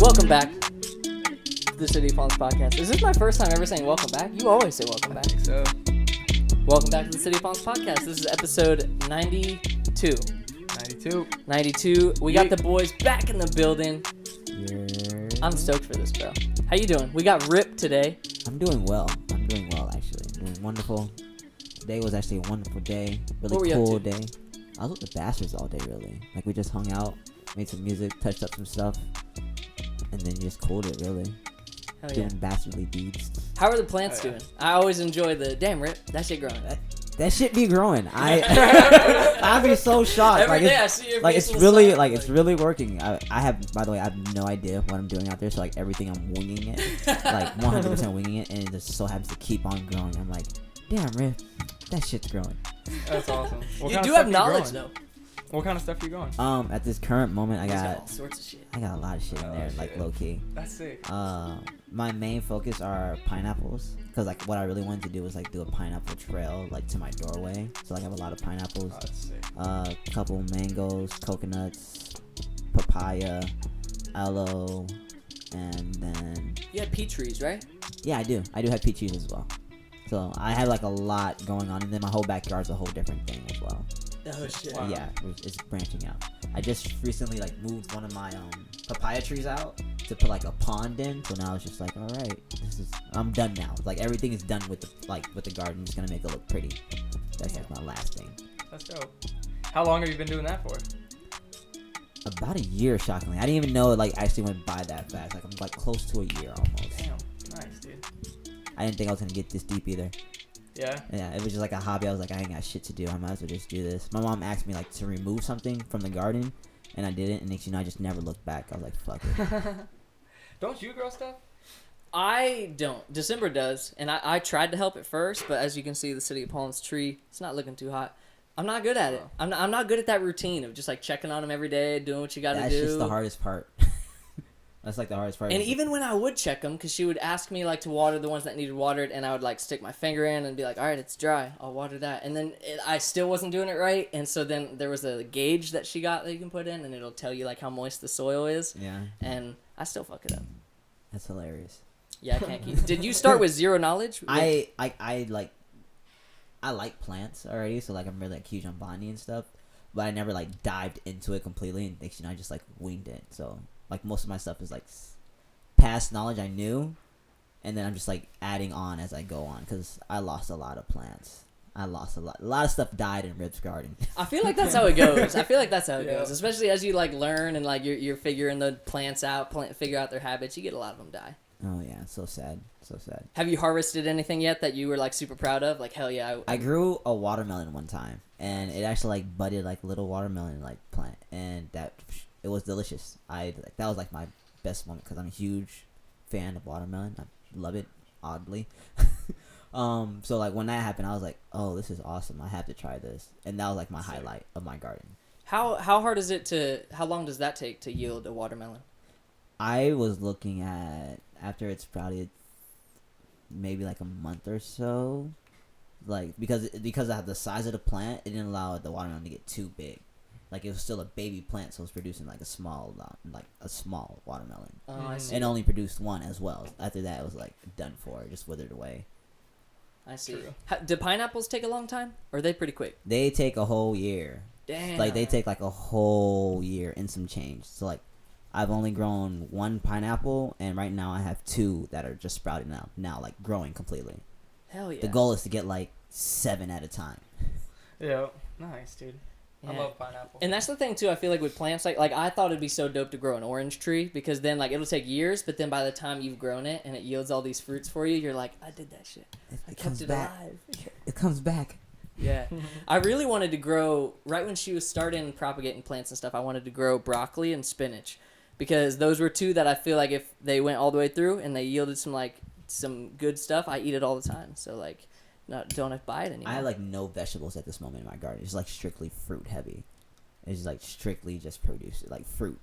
Welcome back to the City of Palms podcast. Is this my first time ever saying welcome back? You always say welcome back. I think so. Welcome back to the City of Palms podcast. This is episode 92. 92. We got the boys back in the building. Yeah. I'm stoked for this, bro. How you doing? We got Rip today. I'm doing well, actually. I'm doing wonderful. Today was actually a wonderful day. Really cool day. I was with the bastards all day, really. Like, we just hung out, made some music, touched up some stuff, and then just cooled it, really. Hell yeah. Doing bastardly deeds. How are the plants doing? I always enjoy the, damn Rip, that shit growing. That shit be growing. I'd be so shocked. Every day I see your face it's really it's really working. I have, by the way, I have no idea what I'm doing out there. So like everything, I'm winging it, like 100% winging it, and it just so happens to keep on growing. I'm like, damn, Riff, that shit's growing. That's awesome. You do have knowledge though. What kind of stuff you growing? At this current moment, I got all sorts of shit. I got a lot of shit in there, like low key. That's sick. My main focus are pineapples, cause like what I really wanted to do was like do a pineapple trail like to my doorway. So like I have a lot of pineapples. Oh, that's sick. A couple mangoes, coconuts, papaya, aloe, and then You had peach trees, right? yeah, I do have peach trees as well. So I have like a lot going on, and then my whole backyard's a whole different thing as well. Oh shit. Wow. Yeah, it's branching out. I just recently like moved one of my papaya trees out to put like a pond in. So now it's just like, all right, I'm done now. Like everything is done with the garden. I'm just gonna make it look pretty. That's like my last thing. That's dope. How long have you been doing that for? About a year, shockingly. I didn't even know it like actually went by that fast. Like I'm like close to a year almost. Damn. Nice, dude. I didn't think I was gonna get this deep either. Yeah? Yeah, it was just like a hobby. I was like, I ain't got shit to do. I might as well just do this. My mom asked me like to remove something from the garden, and I didn't. And next thing you know, I just never looked back. I was like, fuck it. Don't you grow stuff? I don't. December does, and I tried to help at first, but as you can see, the City of Palms tree, it's not looking too hot. I'm not good at it. I'm not good at that routine of just like checking on them every day, doing what you got to do. That's just the hardest part. That's like the hardest part. And even when I would check them, because she would ask me like to water the ones that needed watered, and I would like stick my finger in and be like, all right, it's dry, I'll water that. And then I still wasn't doing it right, and so then there was a gauge that she got that you can put in, and it'll tell you like how moist the soil is. Yeah. And I still fuck it up. That's hilarious. Yeah, I can't keep. Did you start with zero knowledge? I like plants already, so like I'm really like huge on botany and stuff, but I never like dived into it completely, and next, I just like winged it. So like most of my stuff is like past knowledge I knew, and then I'm just like adding on as I go on, because I lost a lot of plants. A lot of stuff died in Rip's garden. I feel like that's how it goes. Yeah. Goes, especially as you like learn and like you're figuring the plants out, figure out their habits. You get a lot of them die. Oh yeah, so sad. Have you harvested anything yet that you were like super proud of? Like hell yeah. I grew a watermelon one time, and it actually like budded like little watermelon like plant, and it was delicious. That was like my best moment, because I'm a huge fan of watermelon. I love it oddly. So like when that happened, I was like, oh, this is awesome. I have to try this, and that was like my highlight of my garden. How hard is it how long does that take to yield a watermelon? I was looking at, after it sprouted, maybe like a month or so, like because of the size of the plant, it didn't allow the watermelon to get too big. Like it was still a baby plant, so it was producing like a small watermelon. Oh, I see. And only produced one as well. After that, it was like done for, it just withered away. I see. True. Do pineapples take a long time, or are they pretty quick? They take a whole year. Damn. Like they take like a whole year and some change. So like I've only grown one pineapple, and right now I have two that are just sprouting now like growing completely. Hell yeah. The goal is to get like 7 at a time. Yeah. Nice, dude. Yeah. I love pineapple. And that's the thing too. I feel like with plants, like I thought it'd be so dope to grow an orange tree, because then like it'll take years, but then by the time you've grown it and it yields all these fruits for you, you're like, I did that shit. I kept it alive. It comes back. Yeah. I really wanted to grow, right when she was starting propagating plants and stuff, I wanted to grow broccoli and spinach, because those were two that I feel like if they went all the way through and they yielded some good stuff, I eat it all the time. So like, don't have to buy it anymore. I have like no vegetables at this moment in my garden. It's like strictly fruit heavy. It's like strictly just produce, like fruit.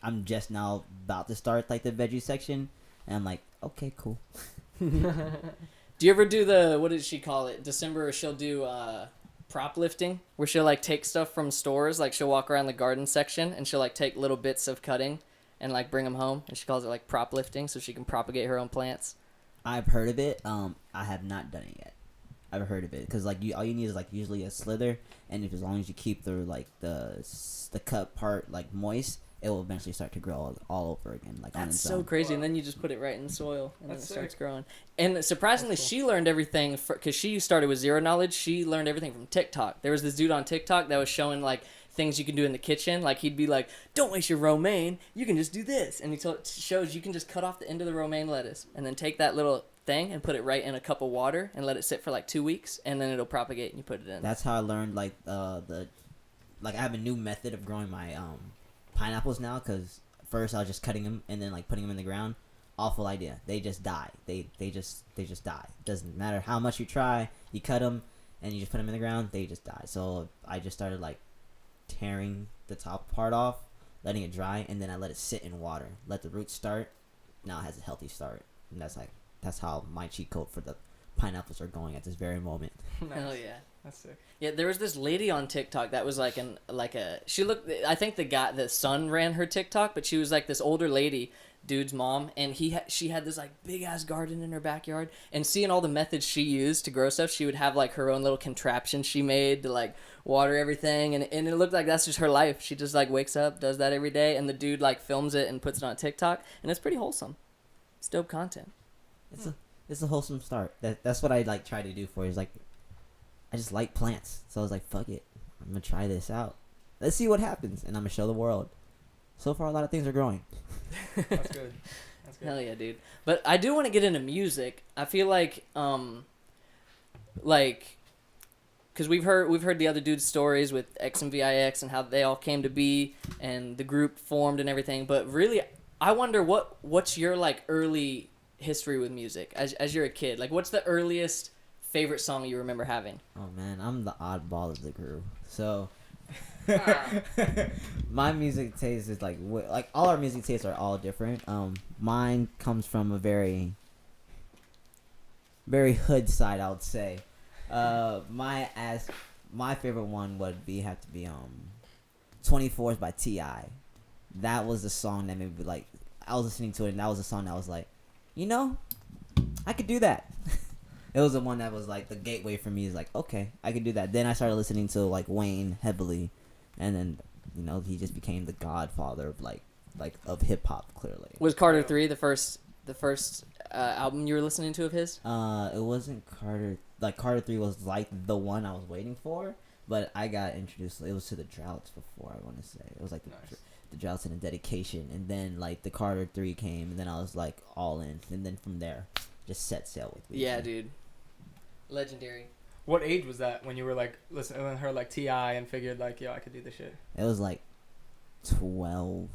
I'm just now about to start like the veggie section, and I'm like, okay, cool. Do you ever do the, what did she call it? December, she'll do prop lifting, where she'll like take stuff from stores, like she'll walk around the garden section and she'll like take little bits of cutting and like bring them home, and she calls it like prop lifting, so she can propagate her own plants. I've heard of it. I have not done it yet. I've heard of it because like all you need is like usually a slither, and if as long as you keep the cut part like moist, it will eventually start to grow all over again. Like That's on so its own. crazy, and then you just put it right in the soil, and then it That's starts sick. growing. And surprisingly, That's cool. she learned everything because she started with zero knowledge. She learned everything from TikTok. There was this dude on TikTok that was showing like things you can do in the kitchen. Like he'd be like, "Don't waste your romaine. You can just do this," and shows you can just cut off the end of the romaine lettuce, and then take that little thing and put it right in a cup of water and let it sit for like 2 weeks, and then it'll propagate and you put it in. That's how I learned like I have a new method of growing my pineapples now because first I was just cutting them and then like putting them in the ground. Awful idea. They just die. They just die. Doesn't matter how much you try. You cut them and you just put them in the ground. They just die. So I just started like tearing the top part off, letting it dry, and then I let it sit in water. Let the roots start. Now it has a healthy start, and that's how my cheat code for the pineapples are going at this very moment. Hell yeah. That's sick. Yeah, there was this lady on TikTok that was she looked, I think the son ran her TikTok, but she was like this older lady, dude's mom, and she had this like big ass garden in her backyard, and seeing all the methods she used to grow stuff, she would have like her own little contraption she made to like water everything, and it looked like that's just her life. She just like wakes up, does that every day, and the dude like films it and puts it on TikTok, and it's pretty wholesome. It's dope content. It's a wholesome start. That's what I like try to do for it, is like I just like plants. So I was like, fuck it. I'm gonna try this out. Let's see what happens, and I'm gonna show the world. So far a lot of things are growing. That's good. That's good. Hell yeah, dude. But I do want to get into music. I feel like because we've heard the other dude's stories with XNVIX and how they all came to be and the group formed and everything, but really I wonder what's your like early history with music as you're a kid. Like what's the earliest favorite song you remember having? Oh man, I'm the oddball of the group. So my music taste is like all our music tastes are all different. Mine comes from a very very hood side, I would say. My favorite one would have to be 24s by T.I. That was the song that made me like, I was listening to it and that was the song that was like, you know, I could do that. It was the one that was like the gateway for me, is like, okay, I could do that. Then I started listening to like Wayne heavily, and then he just became the godfather of like of hip hop. Clearly, Was Carter 3 the first album you were listening to of his? it wasn't Carter. Like Carter 3 was like the one I was waiting for, but I got introduced. It was to the Droughts before, I want to say. It was like the Droughts and the Dedication, and then like the Carter 3 came, and then I was like all in, and then from there, just set sail with me. Yeah, dude. Legendary. What age was that when you were like listening to her like T.I. and figured like, yo, I could do this shit? It was like 12.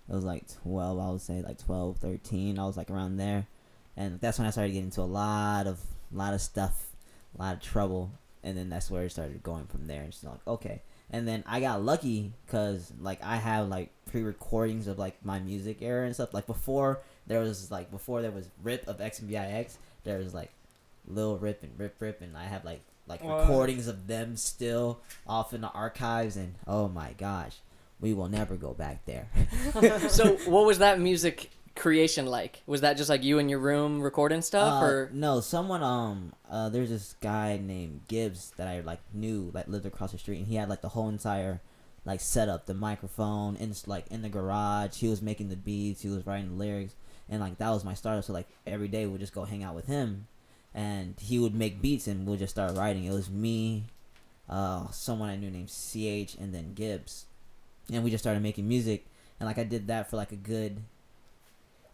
It was like 12, I would say, like 12, 13. I was like around there, and that's when I started getting into a lot of stuff, a lot of trouble, and then that's where it started going from there. And just like, okay. And then I got lucky because like I have like pre-recordings of like my music era and stuff. Like before there was Rip of XNVIX, there was like Lil Rip and Rip, and I have like recordings of them still off in the archives, and oh my gosh, we will never go back there. So what was that music creation like? Was that just like you in your room recording stuff, or no? Someone there's this guy named Gibbs that I like knew, that lived across the street, and he had like the whole entire like setup, the microphone, and it's like in the garage. He was making the beats, he was writing the lyrics, and like that was my startup. So like every day we'd just go hang out with him, and he would make beats, and we'll just start writing. It was me, someone I knew named CH, and then Gibbs, and we just started making music. And like I did that for like a good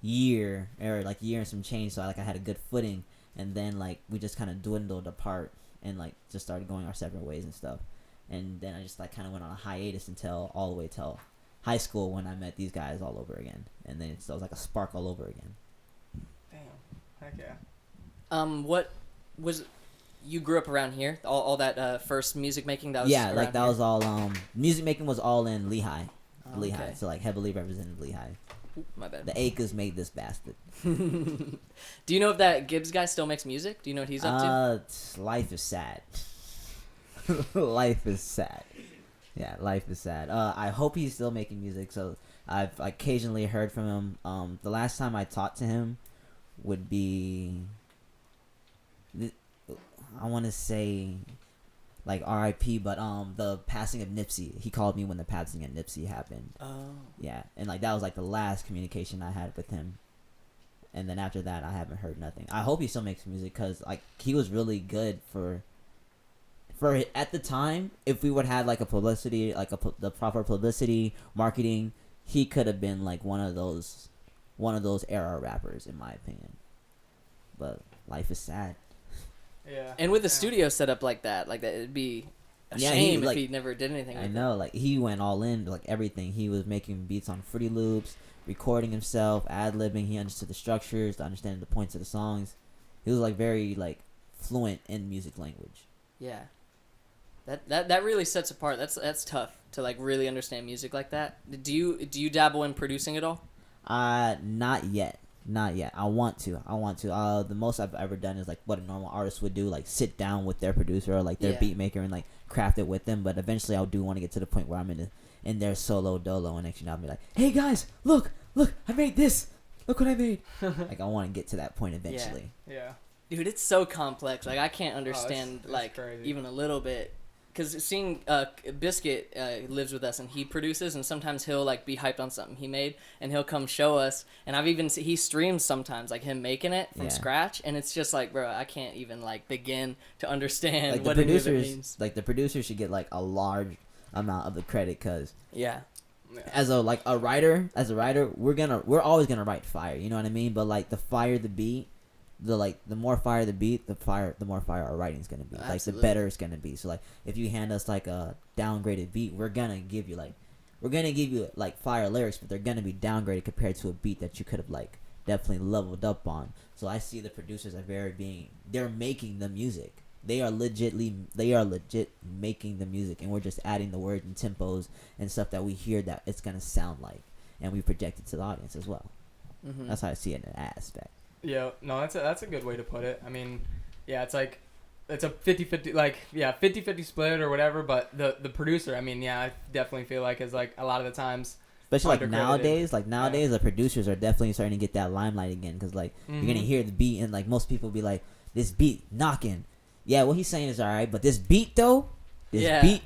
year and some change, so I had a good footing, and then like we just kind of dwindled apart and like just started going our separate ways and stuff. And then I just like kind of went on a hiatus all the way till high school, when I met these guys all over again, and then it was like a spark all over again. Damn. Heck yeah. what was you grew up around here? All that first music making that was like that here? was all music making was all in Lehigh. Oh, Lehigh, okay. so like heavily represented Lehigh. My bad. The acres made this bastard. Do you know if that Gibbs guy still makes music? Do you know what he's up to? Life is sad. Life is sad. Yeah, life is sad. I hope he's still making music. So I've occasionally heard from him. The last time I talked to him would be, I want to say, like R.I.P. But the passing of Nipsey. He called me when the passing of Nipsey happened. Oh. Yeah, and like that was like the last communication I had with him. And then after that, I haven't heard nothing. I hope he still makes music because like he was really good for at the time. If we would have like a publicity, like the proper publicity marketing, he could have been like one of those era rappers in my opinion. But life is sad. Yeah. And with a studio set up like that, it'd be a shame if he never did anything. I know, like he went all in, like everything. He was making beats on Fruity Loops, recording himself, ad-libbing. He understood the structures, understanding the points of the songs. He was like very like fluent in music language. Yeah. That really sets apart. That's tough to like really understand music like that. Do you dabble in producing at all? Not yet. I want to. The most I've ever done is like what a normal artist would do, like sit down with their producer or like their beat maker and like craft it with them. But eventually, I do want to get to the point where I'm in their solo dolo, and actually I'll be like, hey guys, look, I made this. Look what I made. Like I want to get to that point eventually. Yeah. Dude, it's so complex. Like I can't understand it's crazy. even a little bit. Because seeing Biscuit lives with us and he produces, and sometimes he'll like be hyped on something he made and he'll come show us. And I've even he streams sometimes like him making it from scratch, and it's just like, bro, I can't even like begin to understand like what any of it means. Like the producers should get like a large amount of the credit because yeah. As a writer, we're always gonna write fire. You know what I mean? But like the fire the beat. The more fire the beat, the more fire our writing's gonna be. Absolutely. Like the better it's gonna be. So like if you hand us like a downgraded beat, we're gonna give you like fire lyrics, but they're gonna be downgraded compared to a beat that you could have like definitely leveled up on. So I see the producers are they're making the music. They are legit making the music, and we're just adding the words and tempos and stuff that we hear that it's gonna sound like, and we project it to the audience as well. Mm-hmm. That's how I see it in an aspect. Yeah, no, that's a good way to put it. I mean, yeah, it's like it's a 50-50 like 50-50 split or whatever, but the producer, I mean, yeah, I definitely feel like is like a lot of the times, especially nowadays the producers are definitely starting to get that limelight again because like you're gonna hear the beat and like most people be like, this beat knocking. Yeah, what he's saying is all right, but this beat though. Yeah.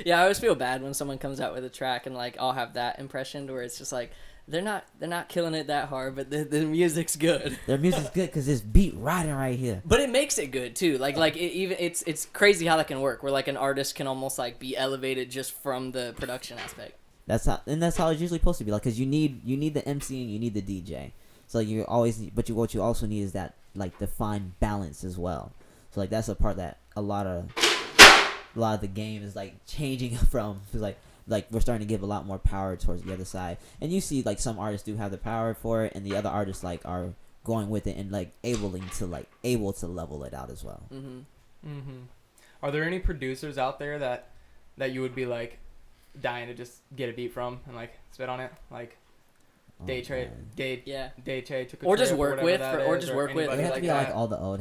Yeah, I always feel bad when someone comes out with a track and like I'll have that impression where it's just like they're not killing it that hard, but the music's good. Their music's good because this beat riding right here. But it makes it good too. It's crazy how that can work. Where like an artist can almost like be elevated just from the production aspect. That's how it's usually supposed to be. Like, cause you need the MC and you need the DJ. So you always, what you also need is that like defined balance as well. So like that's a part that a lot of the game is like changing from. Like we're starting to give a lot more power towards the other side, and you see like some artists do have the power for it, and the other artists like are going with it and like able to level it out as well. Are there any producers out there that you would be like dying to just get a beat from and like spit on it, like Day Trade took a or just trip work with, or just work with? It has to be that. like all the old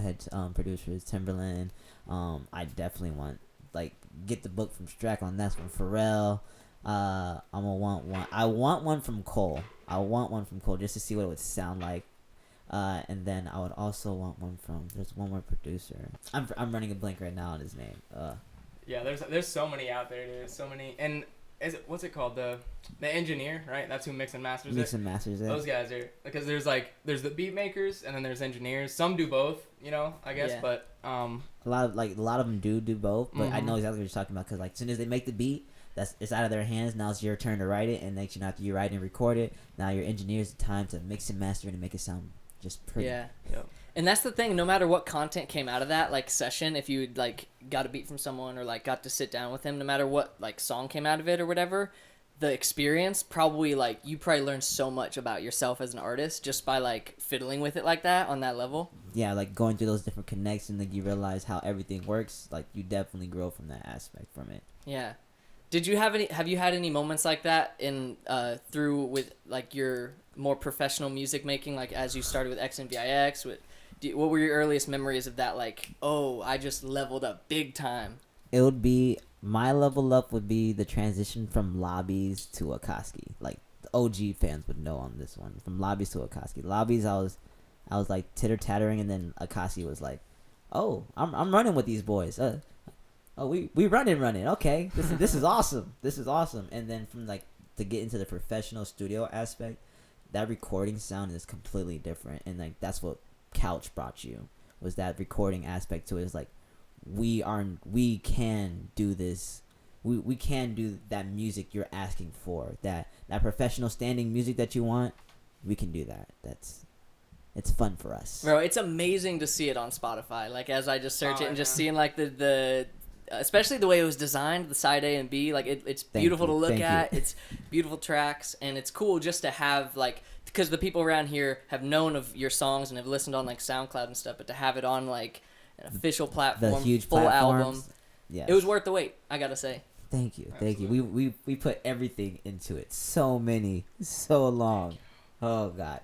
heads, producers, Timberland. I definitely want like get the book from Strack on that one. Pharrell. I'm gonna want one. I want one from Cole. Just to see what it would sound like. And then I would also want one from. There's one more producer. I'm running a blank right now on his name. Yeah, there's so many out there, dude. So many. And what's it called? The engineer, right? That's who mix and masters it. Those guys are, because there's the beat makers and then there's engineers. Some do both, I guess. Yeah. But a lot of them do both. But I know exactly what you're talking about because like as soon as they make the beat, it's out of their hands. Now it's your turn to write it, and next after you write and record it, now your engineer's the time to mix and master it and make it sound just pretty. Yeah. Yep. And that's the thing, no matter what content came out of that like session, if you like got a beat from someone or like got to sit down with him, no matter what like song came out of it or whatever, the experience probably like you probably learned so much about yourself as an artist just by like fiddling with it like that on that level. Yeah, like going through those different connects and like you realize how everything works, like you definitely grow from that aspect from it. Yeah. Have you had any moments like that in through with like your more professional music making, like as you started with XNVIX? What were your earliest memories of that? Like, oh, I just leveled up big time. It would be My level up would be the transition from lobbies to Akatsuki. Like the OG fans would know on this one. From lobbies to Akatsuki. Lobbies, I was like titter tattering, and then Akatsuki was like, "Oh, I'm running with these boys. We running. Okay, this is awesome. This is awesome." And then from like to get into the professional studio aspect, that recording sound is completely different, and like that's what Couch brought you, was that recording aspect to it. Is like we can do this. We can do that music you're asking for. That professional standing music that you want, we can do that. It's fun for us. Bro, it's amazing to see it on Spotify. Like as I just search it and just seeing like the especially the way it was designed, the side A and B, like it's beautiful to look at. It's beautiful tracks, and it's cool just to have like, because the people around here have known of your songs and have listened on like SoundCloud and stuff, but to have it on like an official platform, the huge full album, yes. It was worth the wait, I gotta say. Thank you. Absolutely. We put everything into it. So long. Oh God.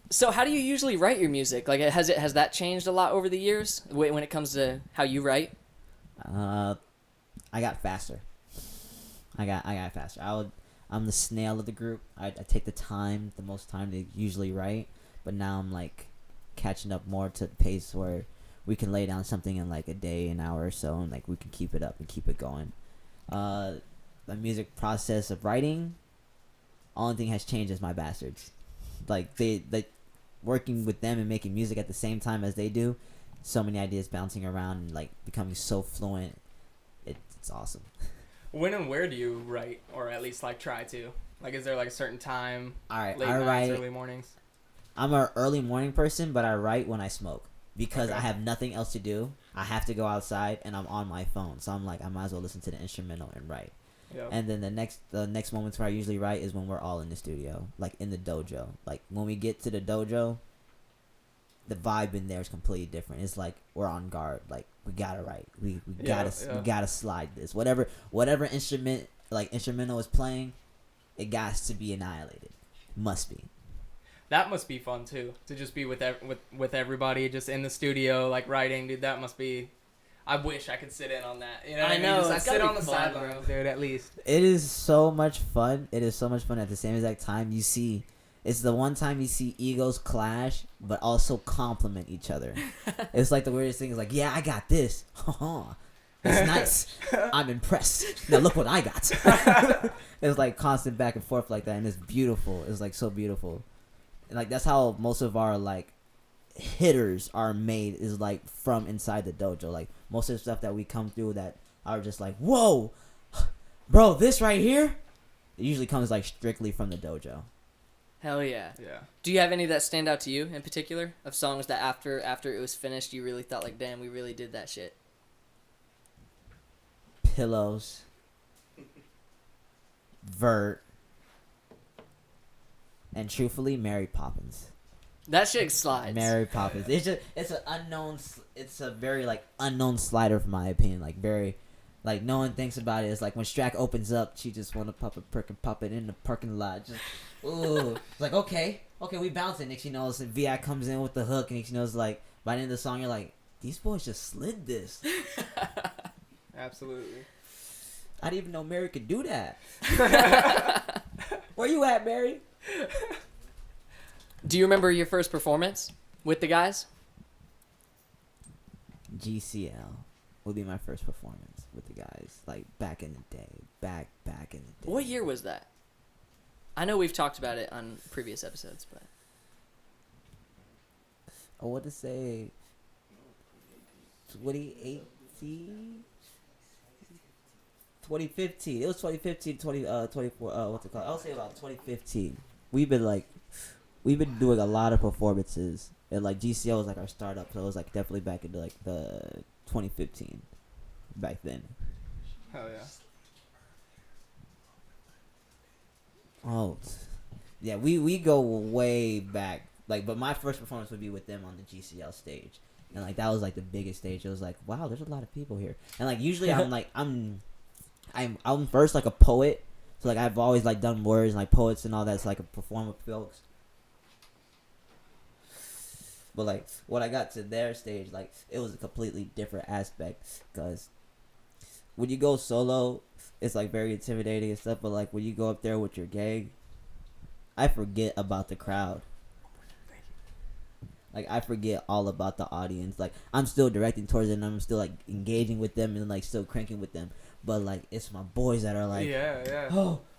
So how do you usually write your music? Like has that changed a lot over the years when it comes to how you write? I got faster. I got faster. I'm the snail of the group. I take the most time to usually write, but now I'm like catching up more to the pace where we can lay down something in like a day, an hour or so, and like we can keep it up and keep it going. The music process of writing, only thing has changed is my bastards. Like they working with them and making music at the same time as they do, so many ideas bouncing around and like becoming so fluent. It's awesome. When and where do you write, or at least like try to? Like, is there like a certain time? All right, late I nights, write. early mornings. I'm an early morning person, but I write when I smoke because Okay. I have nothing else to do. I have to go outside, and I'm on my phone, so I'm like, I might as well listen to the instrumental and write. Yep. And then the next moments where I usually write is when we're all in the studio, like in the dojo. Like when we get to the dojo, the vibe in there is completely different. It's like we're on guard. Like we gotta write. We gotta slide this. Whatever instrumental is playing, it got to be annihilated. Must be. That must be fun too, to just be with everybody just in the studio like writing, dude. That must be. I wish I could sit in on that. You know what I mean? know, Just it's sit gotta on be the fun, sideline, bro. dude. At least. It is so much fun. It is so much fun. At the same exact time, you see, it's the one time you see egos clash, but also compliment each other. It's like the weirdest thing is like, yeah, I got this. That's nice. I'm impressed. Now look what I got. It's like constant back and forth like that, and it's beautiful. It's like so beautiful. And like that's how most of our like hitters are made, is like from inside the dojo. Like most of the stuff that we come through that are just like, whoa, bro, this right here, it usually comes like strictly from the dojo. Hell yeah. Yeah. Do you have any that stand out to you in particular, of songs that after it was finished you really thought like, damn, we really did that shit? Pillows, Vert, and truthfully, Mary Poppins. That shit slides. Mary Poppins. It's a very like unknown slider from my opinion. Like very, like no one thinks about it. It's like when Strack opens up, she just want to pop it in the parking lot. Just ooh, it's like okay, we bouncing. Next you know, Vi comes in with the hook, and next you know, it's like by the end of the song, you're like, these boys just slid this. Absolutely. I didn't even know Mary could do that. Where you at, Mary? Do you remember your first performance with the guys? GCL would be my first performance with the guys, like back in the day. Back in the day. What year was that? I know we've talked about it on previous episodes, but I want to say 2018, 2015. It was 2015, 24. What's it called? I'll say about 2015. We've been doing a lot of performances, and like GCL was like our startup, so it was like definitely back into like the 2015 back then. Hell yeah. Oh, yeah, we go way back. Like, but my first performance would be with them on the GCL stage, and like that was like the biggest stage. It was like, wow, there's a lot of people here, and like usually I'm first like a poet, so like I've always like done words and like poets and all that. So like a performer with folks. But like when I got to their stage, like it was a completely different aspect because when you go solo, it's like very intimidating and stuff. But like when you go up there with your gang, I forget about the crowd. Like I forget all about the audience. Like I'm still directing towards them. I'm still like engaging with them and like still cranking with them. But like it's my boys that are like, yeah.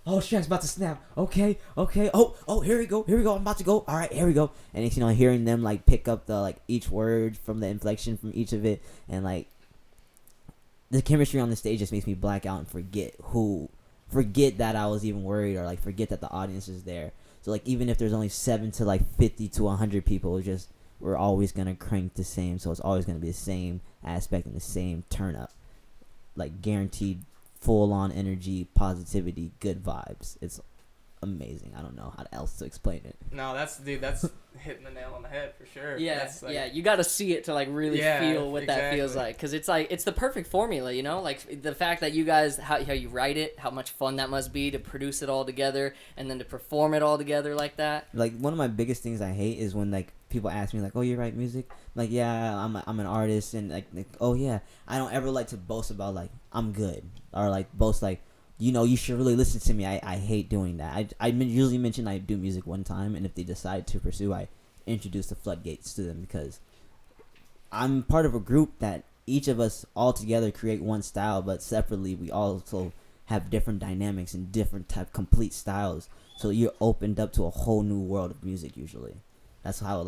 Oh, Shaq's about to snap. Okay. Oh, here we go. I'm about to go. All right, here we go. And it's, hearing them like pick up the like each word from the inflection from each of it, and like the chemistry on the stage just makes me black out and forget that I was even worried, or like forget that the audience is there. So like even if there's only 7 to like 50 to 100 people, we're always gonna crank the same. So it's always gonna be the same aspect and the same turn up, like guaranteed full on energy, positivity, good vibes. It's amazing. I don't know how else to explain it. No, that's hitting the nail on the head for sure. Yeah, like, you got to see it to like really feel what that feels like, because it's like it's the perfect formula, like the fact that you guys how you write it, how much fun that must be to produce it all together and then to perform it all together like that. Like one of my biggest things I hate is when like people ask me like, oh, you write music? Like, yeah, I'm an artist, and like oh yeah, I don't ever like to boast about like I'm good, or like boast like, you should really listen to me. I hate doing that. I usually mention I do music one time, and if they decide to pursue, I introduce the floodgates to them, because I'm part of a group that each of us all together create one style, but separately we also have different dynamics and different complete styles. So you're opened up to a whole new world of music usually. That's how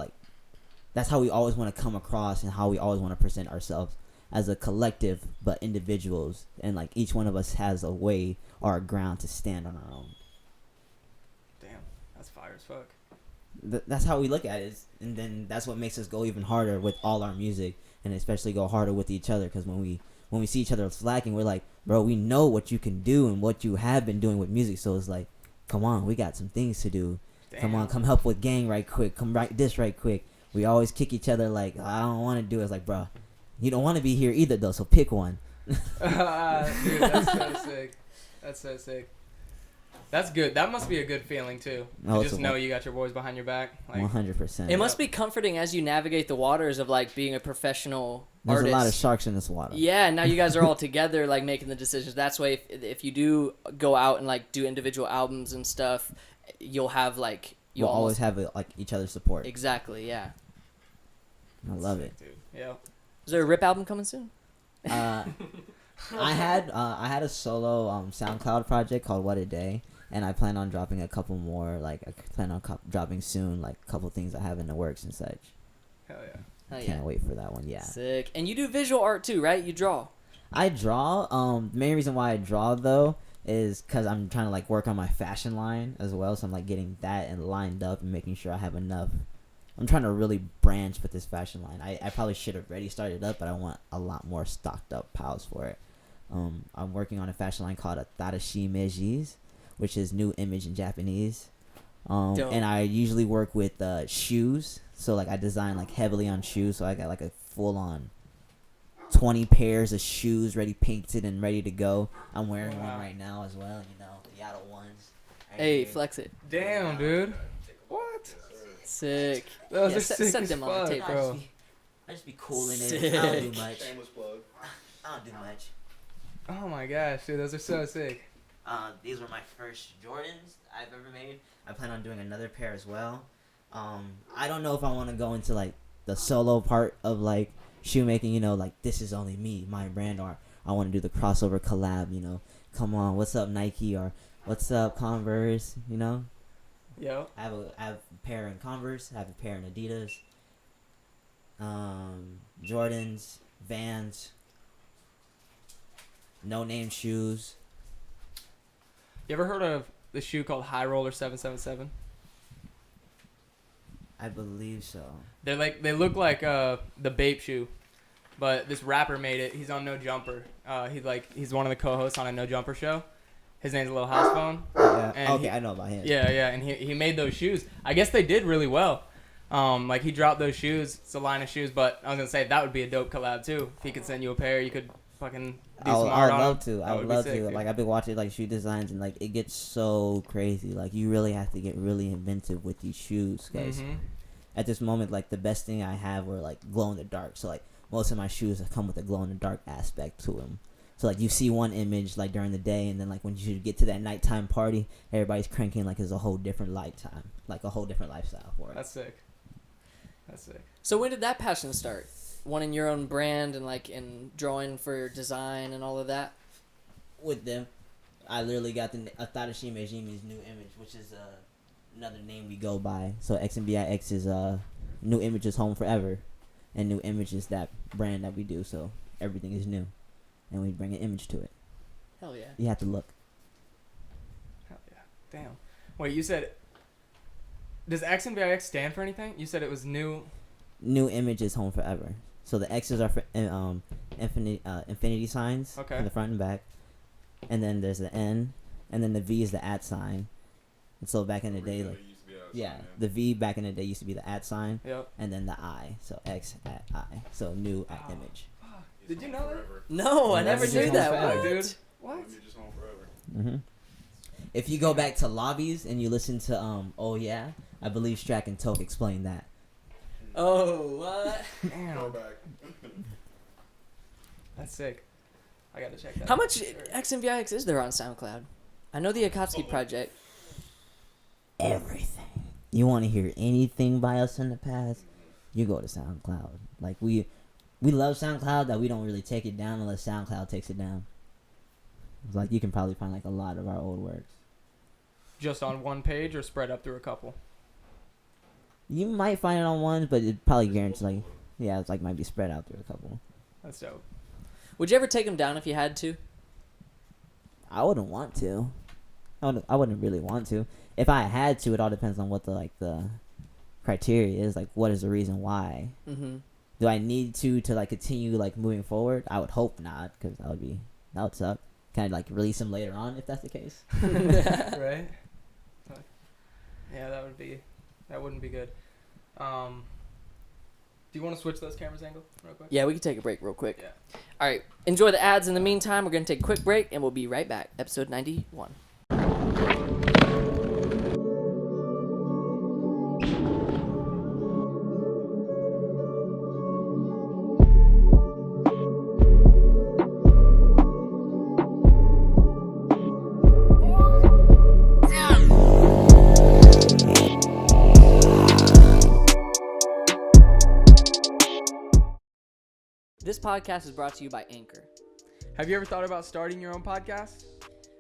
we always want to come across, and how we always want to present ourselves as a collective, but individuals, and like each one of us has a way or a ground to stand on our own. Damn, that's fire as fuck. That's how we look at it, and then that's what makes us go even harder with all our music, and especially go harder with each other, because when we see each other slacking, we're like, bro, we know what you can do and what you have been doing with music, so it's like, come on, we got some things to do. Damn. Come on, come help with gang right quick, come write this right quick. We always kick each other like, I don't want to do it. It's like, bro, you don't want to be here either though, so pick one. Dude, that's so sick. That's so sick. That's good. That must be a good feeling too. To just know you got your boys behind your back. Like, 100%. It must be comforting as you navigate the waters of like being a professional There's artist. a lot of sharks in this water. Yeah, now you guys are all together, like making the decisions. That's why if you do go out and like do individual albums and stuff, you'll have like you'll always have like each other's support. Exactly. Yeah. I love it. Dude. Yeah. Is there a Rip album coming soon? I had a solo SoundCloud project called What a Day, and I plan on dropping a couple more. Like I plan on dropping soon, like a couple things I have in the works and such. Hell yeah. Can't wait for that one. Yeah. Sick. And you do visual art too, right? You draw. I draw. The main reason why I draw though is because I'm trying to like work on my fashion line as well. So I'm like getting that and lined up and making sure I have enough. I'm trying to really branch with this fashion line. I probably should have already started up, but I want a lot more stocked up piles for it. I'm working on a fashion line called Atarashi Meijis, which is new image in Japanese. And I usually work with shoes. So like I design like heavily on shoes. So I got like a full on 20 pairs of shoes ready painted and ready to go. I'm wearing one right now as well. The Yaddle ones. Hey, flex it. Damn, dude. What? Sick. Those are sick send as them on the tape, bro. I just be cool in Sick. it. I don't do much. I don't do much. Oh my gosh, dude, those are so sick. These were my first Jordans I've ever made. I plan on doing another pair as well. I don't know if I want to go into like the solo part of like shoemaking, like this is only me, my brand, or I want to do the crossover collab, come on, what's up Nike, or what's up Converse, Yo. I have a pair in Converse, I have a pair in Adidas, Jordans, Vans, no name shoes. You ever heard of the shoe called High Roller 777? I believe so. They look like the Bape shoe, but this rapper made it. He's on No Jumper. He's one of the co-hosts on a No Jumper show. His name's Lil House Phone. Yeah. Okay, I know about him. Yeah, and he made those shoes. I guess they did really well. Like he dropped those shoes. It's a line of shoes, but I was gonna say that would be a dope collab too. If he could send you a pair, you could fucking do some art on them. I would love to. Like I've been watching like shoe designs, and like it gets so crazy. Like you really have to get really inventive with these shoes, guys. Mm-hmm. At this moment, like the best thing I have were like glow in the dark. So like most of my shoes come with a glow in the dark aspect to them. So like you see one image like during the day, and then like when you get to that nighttime party, everybody's cranking like it's a whole different lifetime, like a whole different lifestyle for it. That's sick. That's sick. So when did that passion start? Wanting your own brand and like in drawing for design and all of that? With them, I literally got the Atadashime Jimi's new image, which is another name we go by. So XNVIX is New Image is Home Forever, and New Image is that brand that we do. So everything is new, and we bring an image to it. Hell yeah. You have to look. Hell yeah. Damn. Wait, you said... Does XNVIX stand for anything? You said it was new... New Image is Home Forever. So the X's are for infinity signs in the front and back. And then there's the N. And then the V is the @ sign. And so back in the day, like... Yeah, the V back in the day used to be the @ sign. Yep. And then the I. So X @ I. So new @ image. Did you know that? No, I never knew that. What? What? Dude. What? Mm-hmm. If you go back to lobbies and you listen to Oh Yeah, I believe Strack and Toke explained that. Oh, what? Damn. That's sick. I gotta check that. How much XNVIX is there on SoundCloud? I know the Akatsuki project. Everything. You want to hear anything by us in the past? You go to SoundCloud. Like we love SoundCloud that we don't really take it down unless SoundCloud takes it down. It's like you can probably find like a lot of our old works. Just on one page or spread up through a couple? You might find it on one, but it probably guarantees like it's like might be spread out through a couple. That's dope. Would you ever take them down if you had to? I wouldn't want to. I wouldn't really want to. If I had to, it all depends on what the criteria is. Like, what is the reason why? Mm-hmm. Do I need to like continue like moving forward? I would hope not, because that would suck. Can I like release them later on if that's the case? Right? Yeah, that wouldn't be good. Do you want to switch those cameras angle real quick? Yeah, we can take a break real quick. Yeah. All right. Enjoy the ads in the meantime. We're going to take a quick break, and we'll be right back. Episode 91. This podcast is brought to you by Anchor. Have you ever thought about starting your own podcast?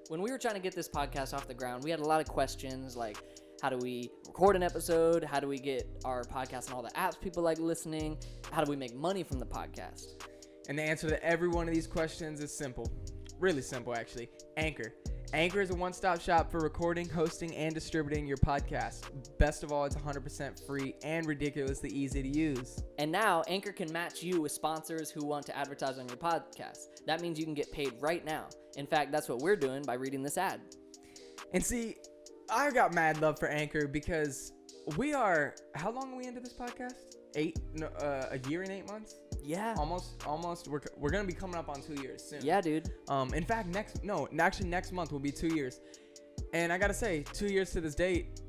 When we were trying to get this podcast off the ground, we had a lot of questions like, how do we record an episode? How do we get our podcast on all the apps people like listening? How do we make money from the podcast? And the answer to every one of these questions is simple. Really simple, actually. Anchor. Anchor is a one-stop shop for recording, hosting, and distributing your podcast. Best of all, it's 100% free and ridiculously easy to use. And now, Anchor can match you with sponsors who want to advertise on your podcast. That means you can get paid right now. In fact, that's what we're doing by reading this ad. And see, I got mad love for Anchor because we are... How long are we into this podcast? A year and 8 months? Yeah. Almost. We're gonna be coming up on 2 years soon. Yeah, dude. In fact, next month will be 2 years. And I gotta say, 2 years to this date,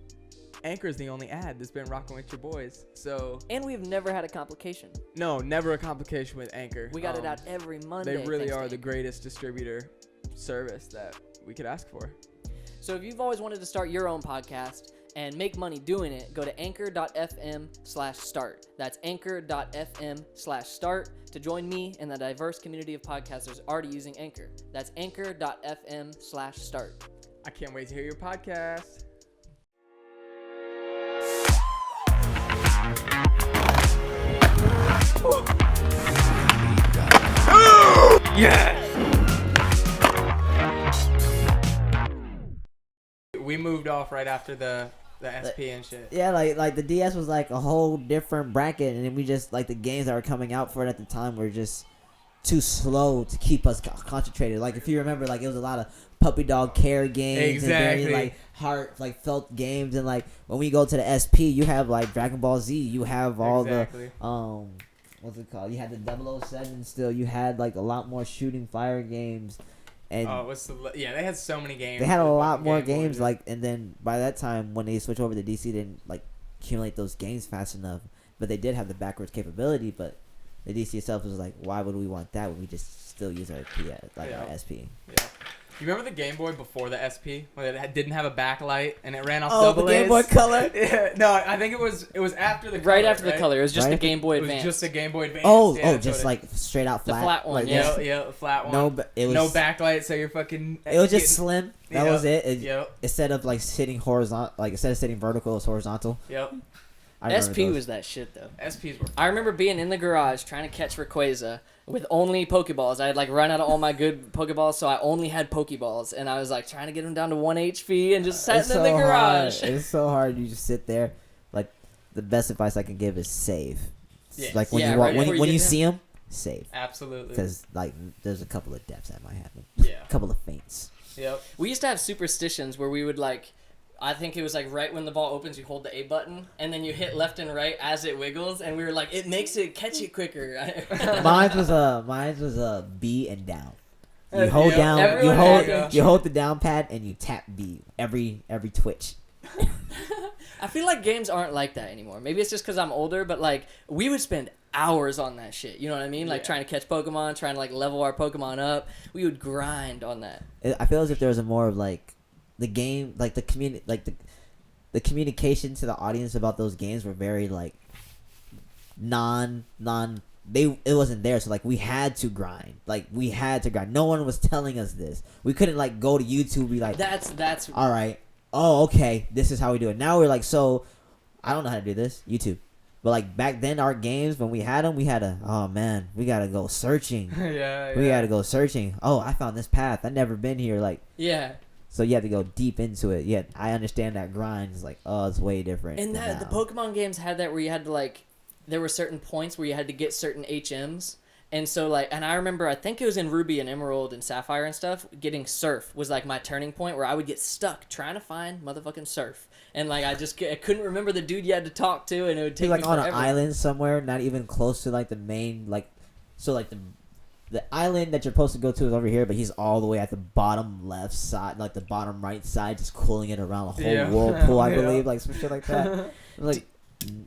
Anchor's the only ad that's been rocking with your boys. So. And we've never had a complication. No, never a complication with Anchor. We got it out every Monday. They really are the greatest distributor service that we could ask for. So if you've always wanted to start your own podcast and make money doing it, go to anchor.fm/start. That's anchor.fm/start to join me and the diverse community of podcasters already using Anchor. That's anchor.fm/start. I can't wait to hear your podcast. Yes! We moved off right after the SP and shit. Yeah, like the DS was like a whole different bracket, and then we just like the games that were coming out for it at the time were just too slow to keep us concentrated. Like if you remember, like it was a lot of puppy dog care games and very like heart like felt games, and like when we go to the SP, you have like Dragon Ball Z, you have all the what's it called? You had the 007 still. You had like a lot more shooting fire games. And they had so many games. They had a lot more games, like, and then by that time, when they switched over to DC, they didn't like accumulate those games fast enough. But they did have the backwards capability. But the DC itself was like, why would we want that when we just still use our our SP? Yeah. You remember the Game Boy before the SP when it didn't have a backlight and it ran off the Game Boy Color? Yeah, no, I think it was after the color, after the color. It was just a Game Boy Advance. It was just a Game Boy Advance. Oh, just like straight out flat. The flat one, like, yeah. Yeah, flat one. No, but it was no backlight, so you're fucking. It was just slim. That was it. Yep. Instead of like sitting horizontal, like instead of sitting vertical, it was horizontal. Yep. SP was that shit though. SPs were. I remember being in the garage trying to catch Rayquaza with only Pokeballs. I had like run out of all my good Pokeballs, so I only had Pokeballs, and I was like trying to get them down to 1 HP and just sat in the garage. It's so hard. You just sit there. Like the best advice I can give is save. Yeah. Like when when you see them, save. Absolutely. Because like there's a couple of deaths that might happen. Yeah. A couple of feints. Yep. We used to have superstitions where we would like. I think it was like right when the ball opens, you hold the A button, and then you hit left and right as it wiggles, and we were like, it makes it catch it quicker. Mine was a B and down. You hold down, you hold the down pad, and you tap B every twitch. I feel like games aren't like that anymore. Maybe it's just because I'm older, but like we would spend hours on that shit. You know what I mean? Like trying to catch Pokemon, trying to like level our Pokemon up. We would grind on that. I feel as if there was a more of like the game, like the community, like the communication to the audience about those games were very like it wasn't there, so like we had to grind. No one was telling us this. We couldn't like go to YouTube and be like, that's all right. Oh, okay, this is how we do it. Now we're like, so I don't know how to do this. YouTube. But like back then, our games when we had them, we gotta go searching. We gotta go searching. Oh, I found this path. I've never been here. Like So you have to go deep into it. Yeah, I understand that grind is like, oh, it's way different. And that the Pokemon games had that where you had to like, there were certain points where you had to get certain HMs. And so like, and I remember, I think it was in Ruby and Emerald and Sapphire and stuff, getting Surf was like my turning point where I would get stuck trying to find motherfucking Surf. And like, I couldn't remember the dude you had to talk to, and it would take me on forever. An island somewhere, not even close to like the main, like, so like the island that you're supposed to go to is over here, but he's all the way at the bottom left side, like the bottom right side, just cooling it around the whole whirlpool, I believe, like some shit like that. Like,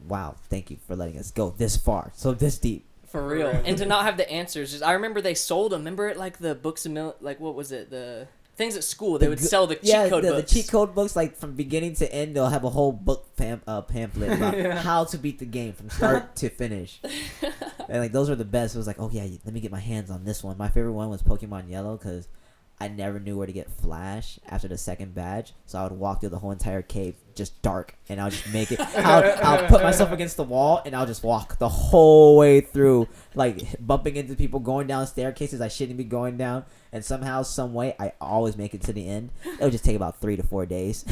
wow, thank you for letting us go this far, so this deep. For real. And to not have the answers. Just, I remember they sold them. Remember it like the books of like what was it? The things at school. They would sell the cheat code books. The cheat code books, like from beginning to end, they'll have a whole book pamphlet about how to beat the game from start to finish. And like those were the best. It was like, oh yeah, let me get my hands on this one. My favorite one was Pokemon Yellow because I never knew where to get Flash after the second badge, so I would walk through the whole entire cave just dark, and I'll just make it. I'll put myself against the wall, and I'll just walk the whole way through, like bumping into people, going down staircases I shouldn't be going down, and somehow, some way, I always make it to the end. It would just take about 3 to 4 days.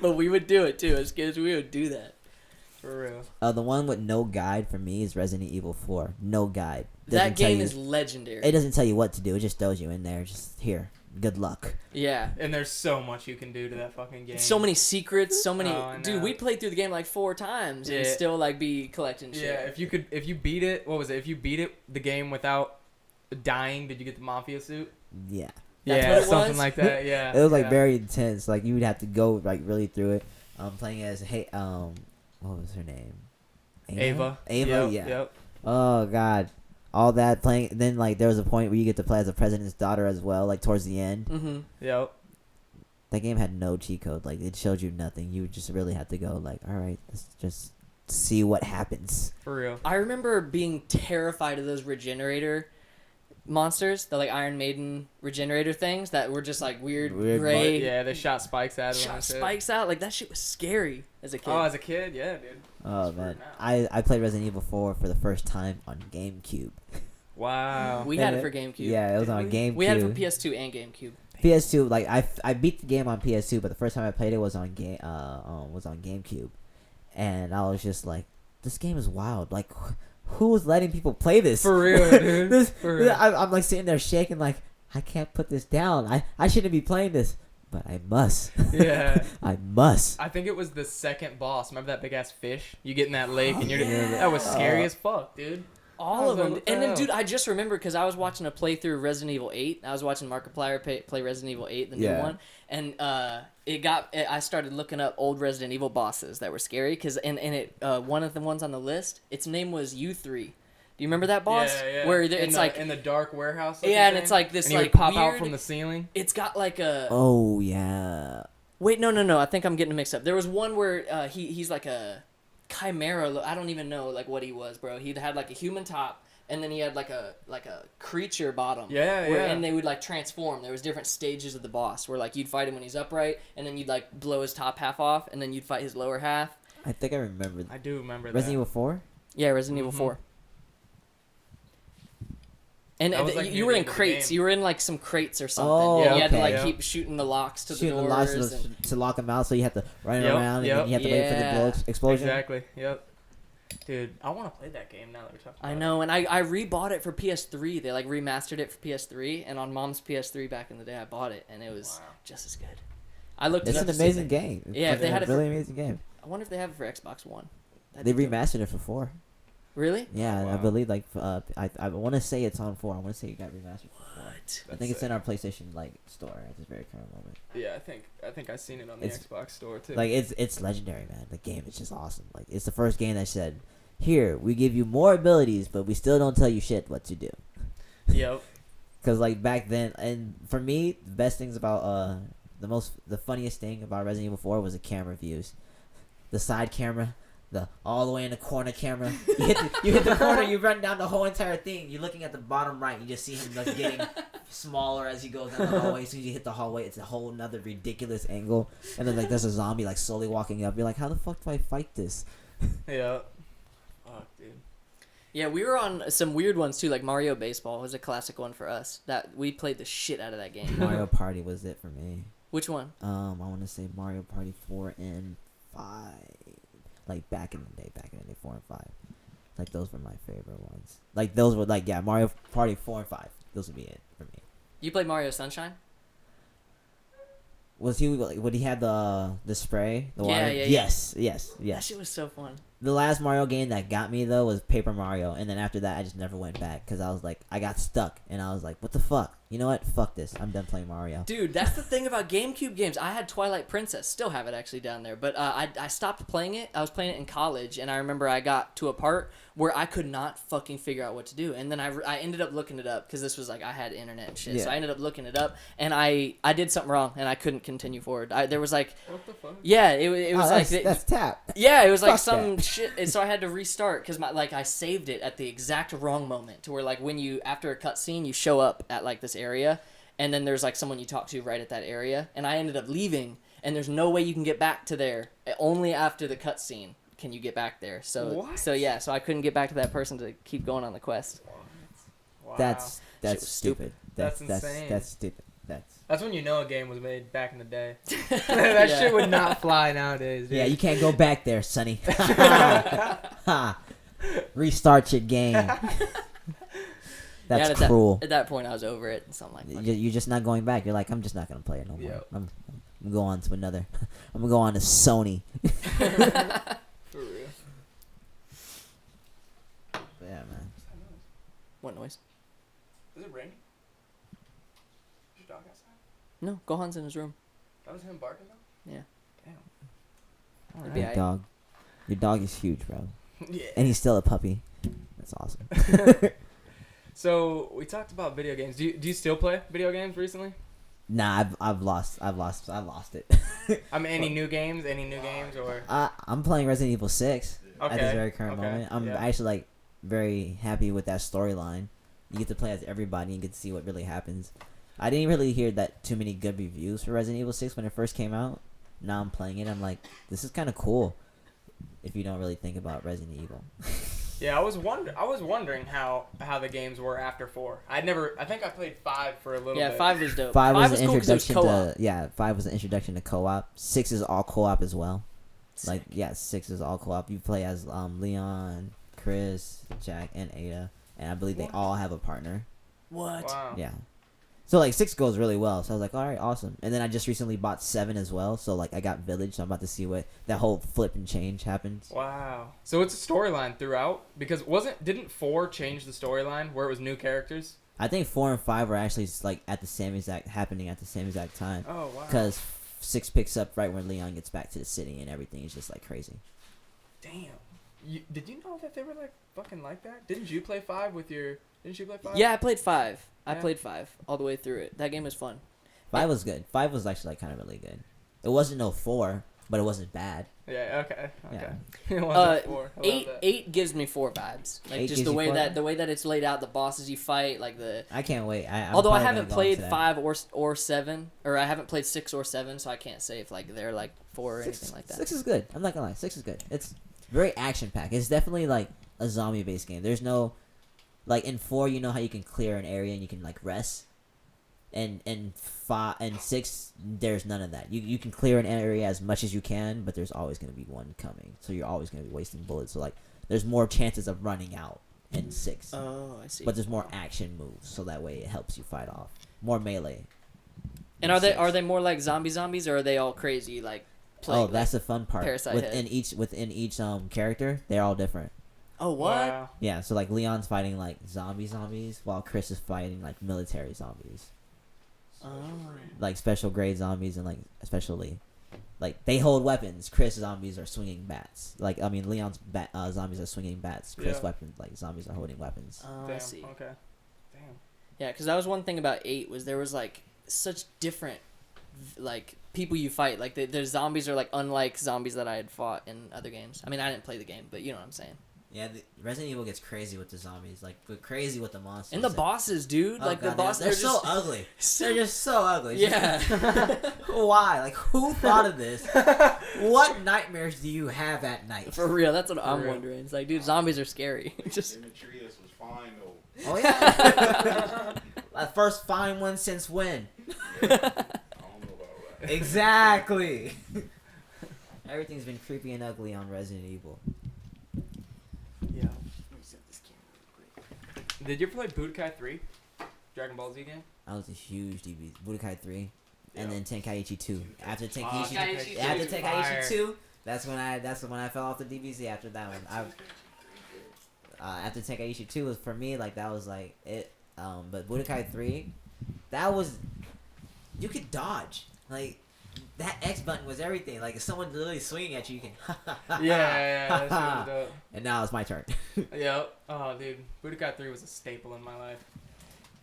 But we would do it too. As kids, we would do that. For real. The one with no guide for me is Resident Evil 4. No guide. That game is legendary. It doesn't tell you what to do. It just throws you in there. Just here. Good luck. Yeah. And there's so much you can do to that fucking game. So many secrets. So many. Dude, we played through the game like 4 times and still like be collecting shit. Yeah. If you beat it, what was it? If you beat it, the game without dying, did you get the Mafia suit? Yeah. That's what it something was? like that. Yeah. It was like very intense. Like you would have to go like really through it. Playing as what was her name? Ava. Yeah. Yep. Oh god, all that playing. Then like there was a point where you get to play as the president's daughter as well. Like towards the end. Mm-hmm. Yep. That game had no cheat code. Like it showed you nothing. You just really had to go like, all right, let's just see what happens. For real. I remember being terrified of those regenerator monsters, the like Iron Maiden regenerator things that were just like weird gray. Yeah, they shot spikes at them. Shot spikes out. Like that shit was scary as a kid. Oh, as a kid, yeah, dude. Oh man, I played Resident Evil 4 for the first time on GameCube. Wow. We had it for GameCube. Yeah, it was on GameCube. We had it for PS2 and GameCube. PS2, like I beat the game on PS2, but the first time I played it was on GameCube, and I was just like, this game is wild. Like, who was letting people play this? For real, dude. I'm like sitting there shaking, like I can't put this down. I shouldn't be playing this, but I must. Yeah. I must. I think it was the second boss. Remember that big ass fish? You get in that lake and you're that was scary as fuck, dude. All of them. And then, dude, I just remember because I was watching a playthrough of Resident Evil 8. I was watching Markiplier play Resident Evil 8, the new one. And I started looking up old Resident Evil bosses that were scary. Because one of the ones on the list, its name was U3. Do You remember that boss? Yeah. Where it's like in the dark warehouse. Yeah, and it's like this and like pop weird, out from the ceiling. It's got like a. Oh yeah. Wait, no. I think I'm getting mixed up. There was one where he's like a chimera. I don't even know like what he was, bro. He had like a human top, and then he had like a creature bottom. Yeah. And they would like transform. There was different stages of the boss where like you'd fight him when he's upright, and then you'd like blow his top half off, and then you'd fight his lower half. I think I remember. I do remember that. Resident Evil 4? Yeah, Resident Evil 4. And like you were in crates. You were in like some crates or something. Oh, You had to like okay. keep shooting the locks to Shooting the the doors. locks to lock them out, so you have to run around and then you have to wait for the explosion. Exactly. Yep. Dude, I want to play that game now that we're talking about I know, and I rebought it for PS3. They like remastered it for PS3, and on Mom's PS3 back in the day, I bought it, and it was just as good. I looked. It's it up an amazing game. Yeah, if they had it really amazing game. I wonder if they have it for Xbox One. They remastered it for 4. Really? Yeah, wow. I believe like I want to say it's on 4. I want to say it got remastered for 4. What? I think it's in our PlayStation like store at this very current moment. Yeah, I think I've seen it on the Xbox store too. Like it's legendary, man. The game is just awesome. Like it's the first game that said, "Here, we give you more abilities, but we still don't tell you shit what to do." Yep. Cause like back then, and for me, the best things about the funniest thing about Resident Evil 4 was the camera views, the side camera, the all the way in the corner camera. You hit the corner, you run down the whole entire thing. You're looking at the bottom right, you just see him like getting smaller as he goes down the hallway. As soon as you hit the hallway, it's a whole nother ridiculous angle. And then like there's a zombie like slowly walking up. You're like, how the fuck do I fight this? Yeah. Fuck, dude. Yeah, we were on some weird ones too. Like Mario Baseball was a classic one for us. That we played the shit out of that game. Mario Party was it for me. Which one? I want to say Mario Party 4 and 5. Like back in the day, 4 and 5. Like those were my favorite ones. Like those were like Mario Party 4 and 5. Those would be it for me. You played Mario Sunshine? Was he like when he had the spray? The water? Yeah. Yes. That shit was so fun. The last Mario game that got me though was Paper Mario, and then after that I just never went back because I was like I got stuck and I was like, what the fuck? You know what? Fuck this. I'm done playing Mario. Dude, that's the thing about GameCube games. I had Twilight Princess, still have it actually down there, but I stopped playing it. I was playing it in college, and I remember I got to a part where I could not fucking figure out what to do, and then I ended up looking it up because this was like I had internet and shit, so I ended up looking it up, and I did something wrong, and I couldn't continue forward. There was like, what the fuck? Yeah, it was like that's tap. Yeah, it was like Fuck some that. shit, and so I had to restart because I saved it at the exact wrong moment to where like when you after a cutscene you show up at like this area. And then there's like someone you talk to right at that area, and I ended up leaving, and there's no way you can get back to there. Only after the cutscene can you get back there. So what? So I couldn't get back to that person to keep going on the quest. Wow. That's Shit was stupid. That's insane. That's stupid. That's when you know a game was made back in the day. That shit would not fly nowadays. Dude. Yeah, you can't go back there, Sonny. Restart your game. That's cruel. At that point, I was over it. So I'm like, You're just not going back. You're like, I'm just not gonna play it no more. Yep. I'm gonna go on to another. I'm gonna go on to Sony. For real. Yeah, man. what noise? Is it raining? Is your dog outside? No, Gohan's in his room. That was him barking though? Yeah. Damn. It'd be Big alright. dog. Your dog is huge, bro. Yeah. And he's still a puppy. That's awesome. So we talked about video games. Do you still play video games recently? Nah, I've lost it. I mean, any new games or? I'm playing Resident Evil 6 at this Okay, very current moment. I'm actually like very happy with that storyline. You get to play as everybody and get to see what really happens. I didn't really hear that too many good reviews for Resident Evil 6 when it first came out. Now I'm playing it. I'm like, this is kind of cool. If you don't really think about Resident Evil. Yeah, I was wondering how the games were after 4. I think I played 5 for a little bit. Yeah, 5 was dope. 5 was an cool 'cause it was introduction co-op. to 5 was an introduction to co-op. 6 is all co-op as well. Sick. Like 6 is all co-op. You play as Leon, Chris, Jack, and Ada, and I believe they all have a partner. What? Wow. Yeah. So like 6 goes really well. So I was like, all right, awesome. And then I just recently bought 7 as well. So like I got Village. So I'm about to see what that whole flip and change happens. Wow. So it's a storyline throughout because didn't 4 change the storyline where it was new characters? I think 4 and 5 are actually like happening at the same exact time. Oh wow. Because 6 picks up right when Leon gets back to the city and everything is just like crazy. Damn. Did you know that they were like fucking like that? Didn't you play 5 with your? Didn't you play 5? Yeah, I played 5. I Yeah. played 5 all the way through it. That game was fun. 5 was good. 5 was actually like kind of really good. It wasn't no 4, but it wasn't bad. Yeah. Okay. Yeah. It wasn't 4. I love 8 that. 8 gives me 4 vibes. Like 8 just gives the you way 4 that vibes? the way that it's laid out, the bosses you fight, like the. I can't wait. I'm Although I probably haven't gonna go played into that. 5 or 7, or I haven't played 6 or 7, so I can't say if like they're like 4 or anything like that. 6 is good. I'm not gonna lie. 6 is good. It's very action packed. It's definitely like a zombie based game. There's no like in 4, you know how you can clear an area and you can like rest. And 5 and 6, there's none of that. You can clear an area as much as you can, but there's always gonna be one coming. So you're always gonna be wasting bullets. So like there's more chances of running out in 6. Oh, I see. But there's more action moves, so that way it helps you fight off. More melee. And in are 6. they more like zombies, or are they all crazy like? Oh, that's the fun part. Parasite Within Head. each character, they're all different. Oh, what? Wow. Yeah, so like Leon's fighting like zombies, while Chris is fighting like military zombies, Oh. like special grade zombies, and like especially, like they hold weapons. Chris zombies are swinging bats. Like I mean, Leon's zombies are swinging bats. Chris Yeah. weapons like zombies are holding weapons. Oh, I Damn. see. Okay. Damn. Yeah, because that was one thing about 8 was there was like such different like people you fight. Like the zombies are like unlike zombies that I had fought in other games. I mean, I didn't play the game, but you know what I'm saying. Yeah, Resident Evil gets crazy with the zombies, like crazy with the monsters. And the bosses, dude. Oh, like God, the bosses, they're so just, ugly. They're just so ugly. Yeah. Why? Like, who thought of this? What nightmares do you have at night? For real, that's what I'm real. wondering. It's like, dude, zombies are scary. Just Demetrius was fine though. Oh yeah. My first fine one since when? I don't know about that. Exactly. Everything's been creepy and ugly on Resident Evil. Yeah. Let me set this camera real quick. Did you ever play Budokai 3? Dragon Ball Z game? I was a huge DB. Budokai 3, and Yeah. then Tenkaichi 2. After Tenkaichi After 2 is Tenkaichi fire. 2, that's when I fell off the DBZ. After that one, after Tenkaichi 2 was for me like that was like it. But Budokai 3, that was you could dodge like. That X button was everything. Like if someone literally swinging at you, you can. Yeah, that shit was dope. And now it's my turn. Yep. Oh, dude. Budokai 3 was a staple in my life.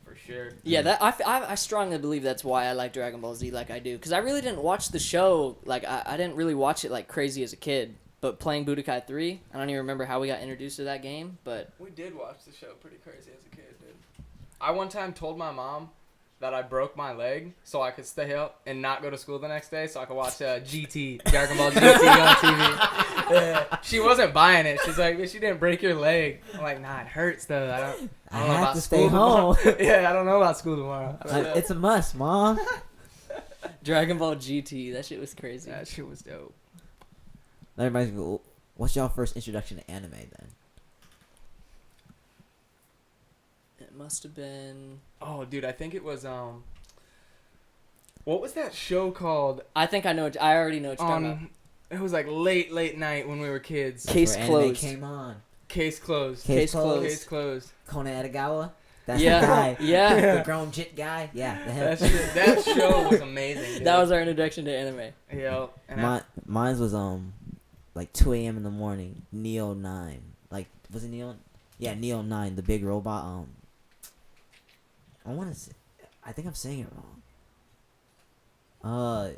For sure. yeah, that I strongly believe that's why I like Dragon Ball Z like I do, because I really didn't watch the show. Like I didn't really watch it like crazy as a kid. But playing Budokai 3, I don't even remember how we got introduced to that game. But We did watch the show pretty crazy as a kid, dude. I one time told my mom that I broke my leg so I could stay up and not go to school the next day so I could watch GT, Dragon Ball GT on TV. Yeah. She wasn't buying it. She's like, she didn't break your leg. I'm like, nah, it hurts though. I don't I know have about to school stay tomorrow. home. Yeah, I don't know about school tomorrow. It's a must, Mom. Dragon Ball GT, that shit was crazy. That shit was dope. That reminds me. What's y'all first introduction to anime then? It must have been. Oh, dude, I think it was what was that show called? I think I know. I already know what you're talking about. It was like late night when we were kids. Case That's where anime closed. came on. Case closed. Case closed. Case closed. Conan Edogawa. That's Yeah, the guy. yeah. The grown jit guy. Yeah. The That show was amazing. Dude. That was our introduction to anime. Yeah. And Mine was like 2 a.m. in the morning. Neo 9. Like was it Neo? Yeah, Neo 9, the big robot. I want to say. I think I'm saying it wrong.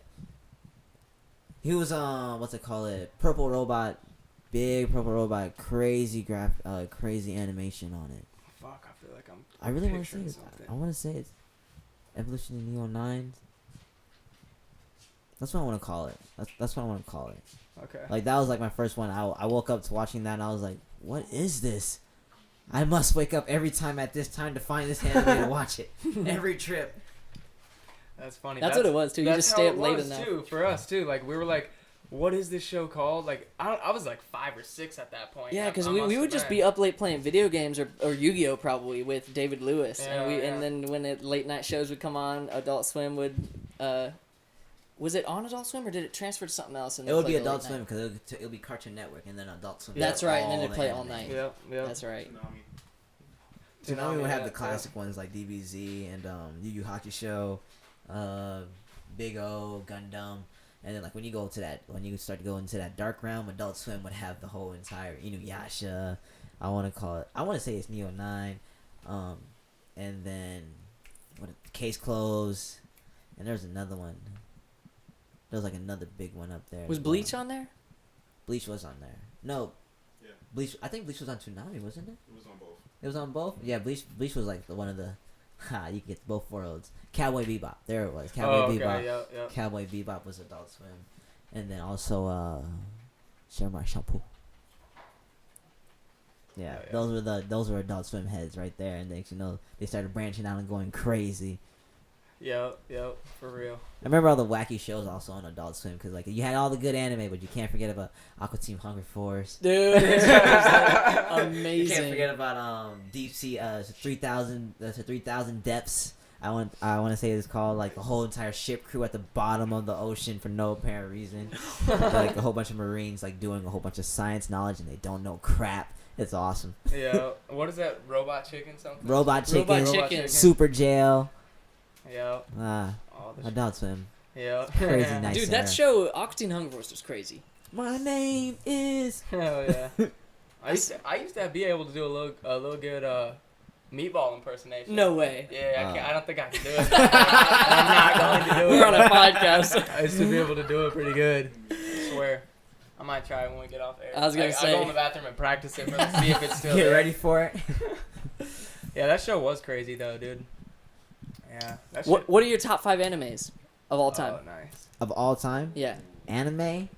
He was what's it called? Purple robot, big purple robot, crazy crazy animation on it. fuck, I feel like I'm. I really want to say picturing it. something. I want to say it's Evolution of Neo 9. That's what I want to call it. That's what I want to call it. Okay. Like that was like my first one. I woke up to watching that and I was like, what is this? I must wake up every time at this time to find this anime to watch it. Every trip. That's funny. That's what it was, too. You that's just stay how up it late was, enough. too, for us too. Like we were like, what is this show called? Like I was like 5 or 6 at that point. Yeah, because I we must would have just been. be up late playing video games or Yu-Gi-Oh probably with David Lewis, Yeah, and yeah. and then when late night shows would come on, Adult Swim would. Was it on Adult Swim or did it transfer to something else? And It they would be played the Adult late Swim night? because it'll be Cartoon Network and then Adult Swim. That's right, and then all they'd play the all anime. night. Yep. Yep. That's right. Tsunami. Tsunami would have yeah, the classic ones like DBZ and Yu Yu Hakusho, Big O, Gundam. And then like when you start to go into that dark realm, Adult Swim would have the whole entire Inuyasha. I want to say it's Neo 9, and then Case Close, and there's another one. There's like another big one up there. Was Bleach on there? Bleach was on there. No. Yeah. Bleach. I think Bleach was on Toonami, wasn't it? It was on both. It was on both. Yeah, Bleach was like one of the. You can get both worlds. Cowboy Bebop. There it was. Cowboy Bebop. Yeah. Cowboy Bebop was Adult Swim, and then also Samurai Champloo. Yeah, those were Adult Swim heads right there, and they started branching out and going crazy. Yep, for real. I remember all the wacky shows also on Adult Swim because like you had all the good anime, but you can't forget about Aqua Team Hunger Force. Dude, this show was amazing. You can't forget about Deep Sea 3000 Depths. I want to say it's called like a whole entire ship crew at the bottom of the ocean for no apparent reason. Like a whole bunch of Marines like doing a whole bunch of science knowledge and they don't know crap. It's awesome. Yeah. What is that? Robot Chicken something? Robot Chicken. Super Jail. Yeah. Adult Swim. Yeah. Crazy nice. Dude, that show, Aqua Teen Hunger Force, was crazy. My name is. Hell yeah. I used to be able to do a little good meatball impersonation. No way. Yeah, I don't think I can do it. I'm not going to do it. We're on a podcast. I used to be able to do it pretty good. I swear. I might try it when we get off air. I was gonna say. I'll go in the bathroom and practice it see if it's still Get there. ready for it. Yeah, that show was crazy though, dude. Yeah. What are your top 5 animes of all time? Oh, nice. Of all time? Yeah. Anime?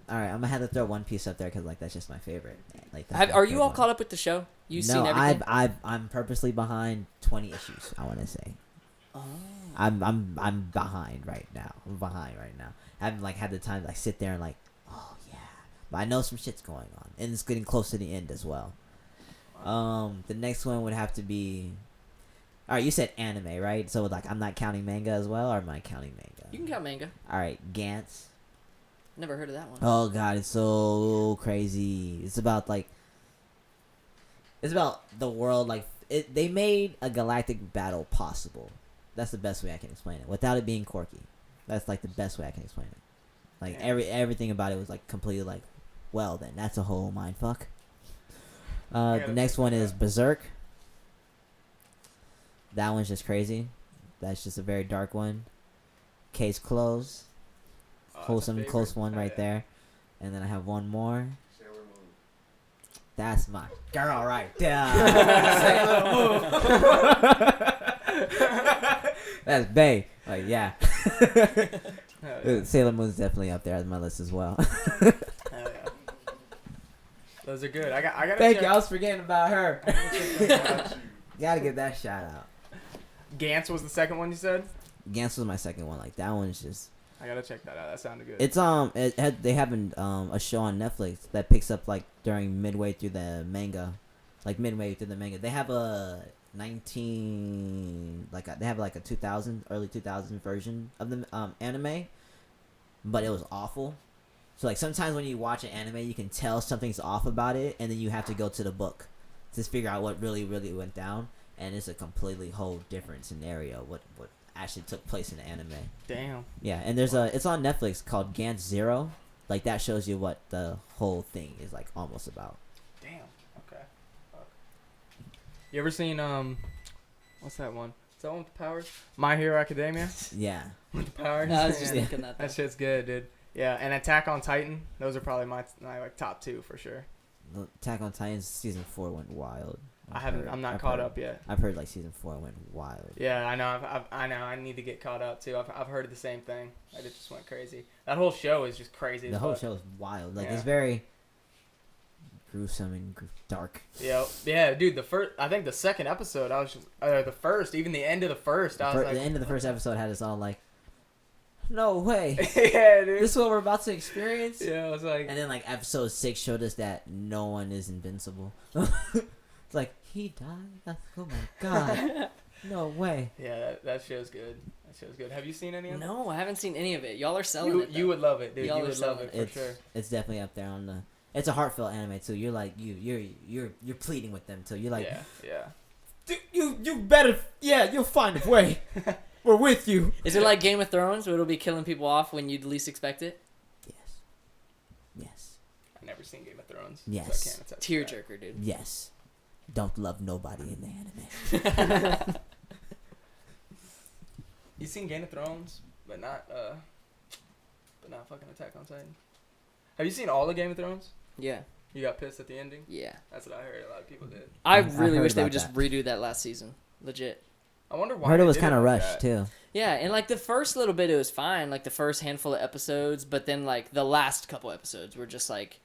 Alright, I'm gonna have to throw One Piece up there because like that's just my favorite. Like, Are you all caught up with the show? You've seen everything? I'm purposely behind 20 issues. I want to say. Oh. I'm behind right now. I haven't like had the time to like sit there and like, oh yeah. But I know some shit's going on, and it's getting close to the end as well. The next one would have to be. All right, you said anime, right? So like, I'm not counting manga as well, or am I counting manga? You can count manga. All right, Gantz. Never heard of that one. Oh god, it's so crazy. It's about the world. Like they made a galactic battle possible. That's the best way I can explain it without it being quirky. That's like the best way I can explain it. Like everything about it was like completely like, well then that's a whole mind fuck. The next one is Berserk. That one's just crazy. That's just a very dark one. Case Closed. Wholesome, close one right there. And then I have one more. Sailor Moon. That's my girl right there. That's Bae. Like, yeah. Sailor Moon's definitely up there on my list as well. Hell yeah. Those are good. I got. Thank you. I was forgetting about her. Gotta get that shout out. Gantz was the second one you said? Gantz was my second one. Like that one's just. I gotta check that out. That sounded good. It's they have a show on Netflix that picks up like during midway through the manga, They have a they have like a 2000 early 2000 version of the anime, but it was awful. So like sometimes when you watch an anime, you can tell something's off about it, and then you have to go to the book to figure out what really went down, and it's a completely whole different scenario. What actually took place in the anime. Damn. Yeah, and it's on Netflix called Gantz Zero. Like that shows you what the whole thing is like almost about. Damn. Okay. Fuck. You ever seen what's that one? Is that one with the powers? My Hero Academia? Yeah. With the powers? I was just thinking that. That shit's good, dude. Yeah, and Attack on Titan. Those are probably my like top 2 for sure. Attack on Titan season 4 went wild. I'm not caught up yet. I've heard like season 4 went wild. Yeah, I know. I know. I need to get caught up too. I've heard the same thing. Like, it just went crazy. That whole show is just crazy. The whole show is wild. Like yeah. It's very gruesome and dark. Yeah, dude. I think the second episode, I was just the first, even the end of the first, I was like, the end of the first episode had us all like, no way. Yeah, dude. This is what we're about to experience. Yeah, I was like, and then like episode 6 showed us that no one is invincible. It's like he died. Oh my god. No way. Yeah, that show's good. Have you seen any of it? No, I haven't seen any of it. Y'all are selling it. You would love it, dude. Y'all You would love it for it's, sure. It's definitely up there on the. It's a heartfelt anime too. You're like you're pleading with them too. You're like, yeah. you better, yeah, you'll find a way. We're with you. Is it like Game of Thrones, where it'll be killing people off when you'd least expect it? Yes. Yes. I've never seen Game of Thrones. Yes. So I can't attest to that. Tearjerker, dude. Yes. Don't love nobody in the anime. You seen Game of Thrones, but not fucking Attack on Titan. Have you seen all the Game of Thrones? Yeah. You got pissed at the ending? Yeah. That's what I heard. A lot of people did. I I've really heard wish they about would just that. redo that last season. Legit. I wonder I why. heard it they was did kind of like rushed that. too. Yeah, and like the first little bit, it was fine. Like the first handful of episodes, but then like the last couple episodes were just like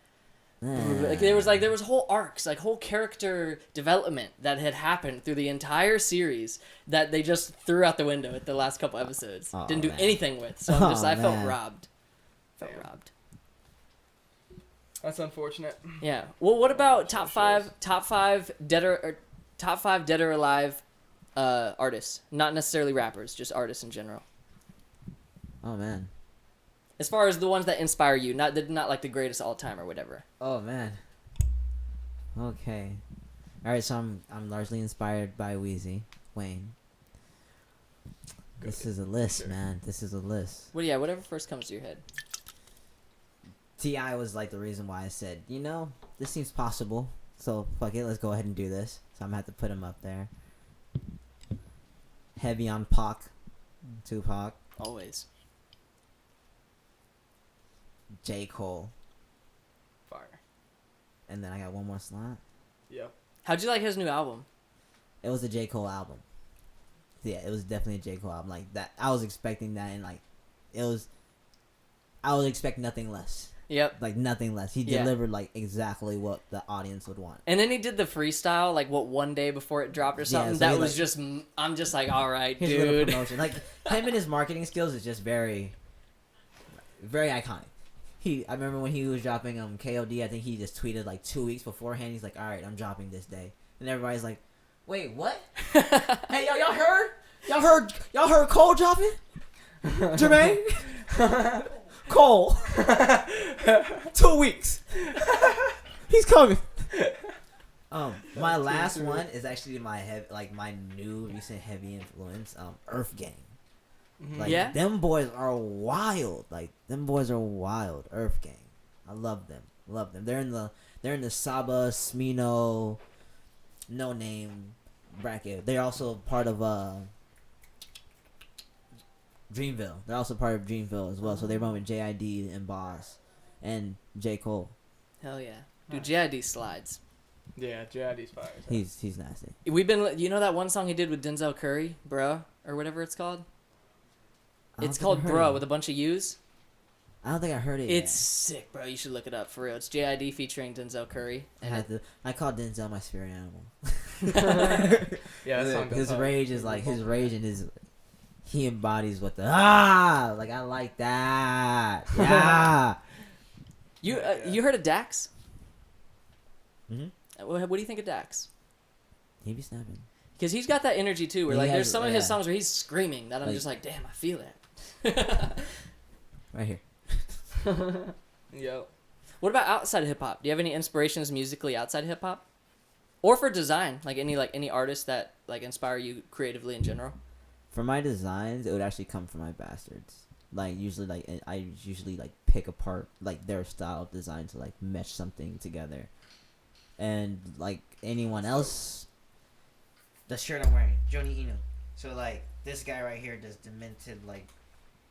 there was whole arcs, like whole character development that had happened through the entire series that they just threw out the window at the last couple episodes. Aw, Didn't do man. anything with. So I felt man. robbed. Damn. That's unfortunate. Yeah. Well, what about top five dead or alive artists? Not necessarily rappers, just artists in general. Oh man. As far as the ones that inspire you, not like the greatest all time or whatever. Oh man. Okay. All right, so I'm largely inspired by Wayne. This is a list, man. This is a list. Well, yeah, whatever first comes to your head. T.I. was like the reason why I said, this seems possible. So fuck it, let's go ahead and do this. So I'm gonna have to put him up there. Heavy on Pac, Tupac, Always. J. Cole, Fire. and then I got one more slot. Yep. How'd you like his new album? It was a J. Cole album. Yeah, it was definitely a J. Cole album. Like that, I was expecting that, and like, I would expect nothing less. Yep. Like nothing less. He Yeah. delivered like exactly what the audience would want. And then he did the freestyle, like what, one day before it dropped or something. so that he, was like- just, I'm just like, all right, His little dude. promotion, like him and his marketing skills is just very, very iconic. I remember when he was dropping KOD. I think he just tweeted like 2 weeks beforehand. He's like, all right, I'm dropping this day, and everybody's like, wait, what? Hey, y'all heard Cole dropping? Jermaine? Cole. 2 weeks. He's coming. My last one is actually my new recent heavy influence, Earth Gang. Like, Yeah? them boys are wild. Earth Gang. I love them. They're in the Saba, Smino, No Name bracket. They're also part of Dreamville. They're also part of Dreamville as well. So they run with JID and Boss and J. Cole. Hell yeah. Dude, JID slides. Yeah, JID's fire. He's nasty. We've been, you know that one song he did with Denzel Curry, Bruh, or whatever it's called? I don't It's think called I heard Bruh it. with a bunch of U's. I don't think I heard it It's sick, bro. You should look it up for real. It's JID featuring Denzel Curry. yet. I call Denzel my spirit animal. Yeah, that song goes his hard. rage is like his rage and his he embodies what the like I like that. Yeah. You heard of Dax? Mhm. What do you think of Dax? He be snapping. Because he's got that energy too, where He like there's has- some of his yeah. songs where he's screaming that I'm Like- just like, damn, I feel that. Right here. Yo. What about outside of hip hop? Do you have any inspirations musically outside of hip hop, or for design? Like any artists that like inspire you creatively in general? For my designs, it would actually come from my bastards. I usually like pick apart like their style of design to like mesh something together. And like anyone else, the shirt I'm wearing, Joni Inu. So like this guy right here does demented like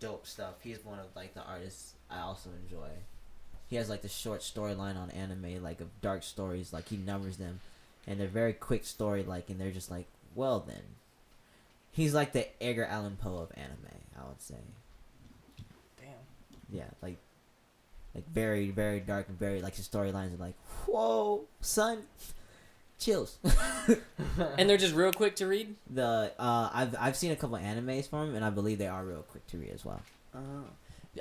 dope stuff. He's one of like the artists I also enjoy. He has like the short storyline on anime, like of dark stories. Like he numbers them, and they're very quick story like, and they're just like, well then. He's like the Edgar Allan Poe of anime, I would say. Damn. Yeah, like very, very dark and very like his storylines are like, whoa, son, chills. And they're just real quick to read. I've seen a couple animes from him, and I believe they are real quick to read as well. Oh.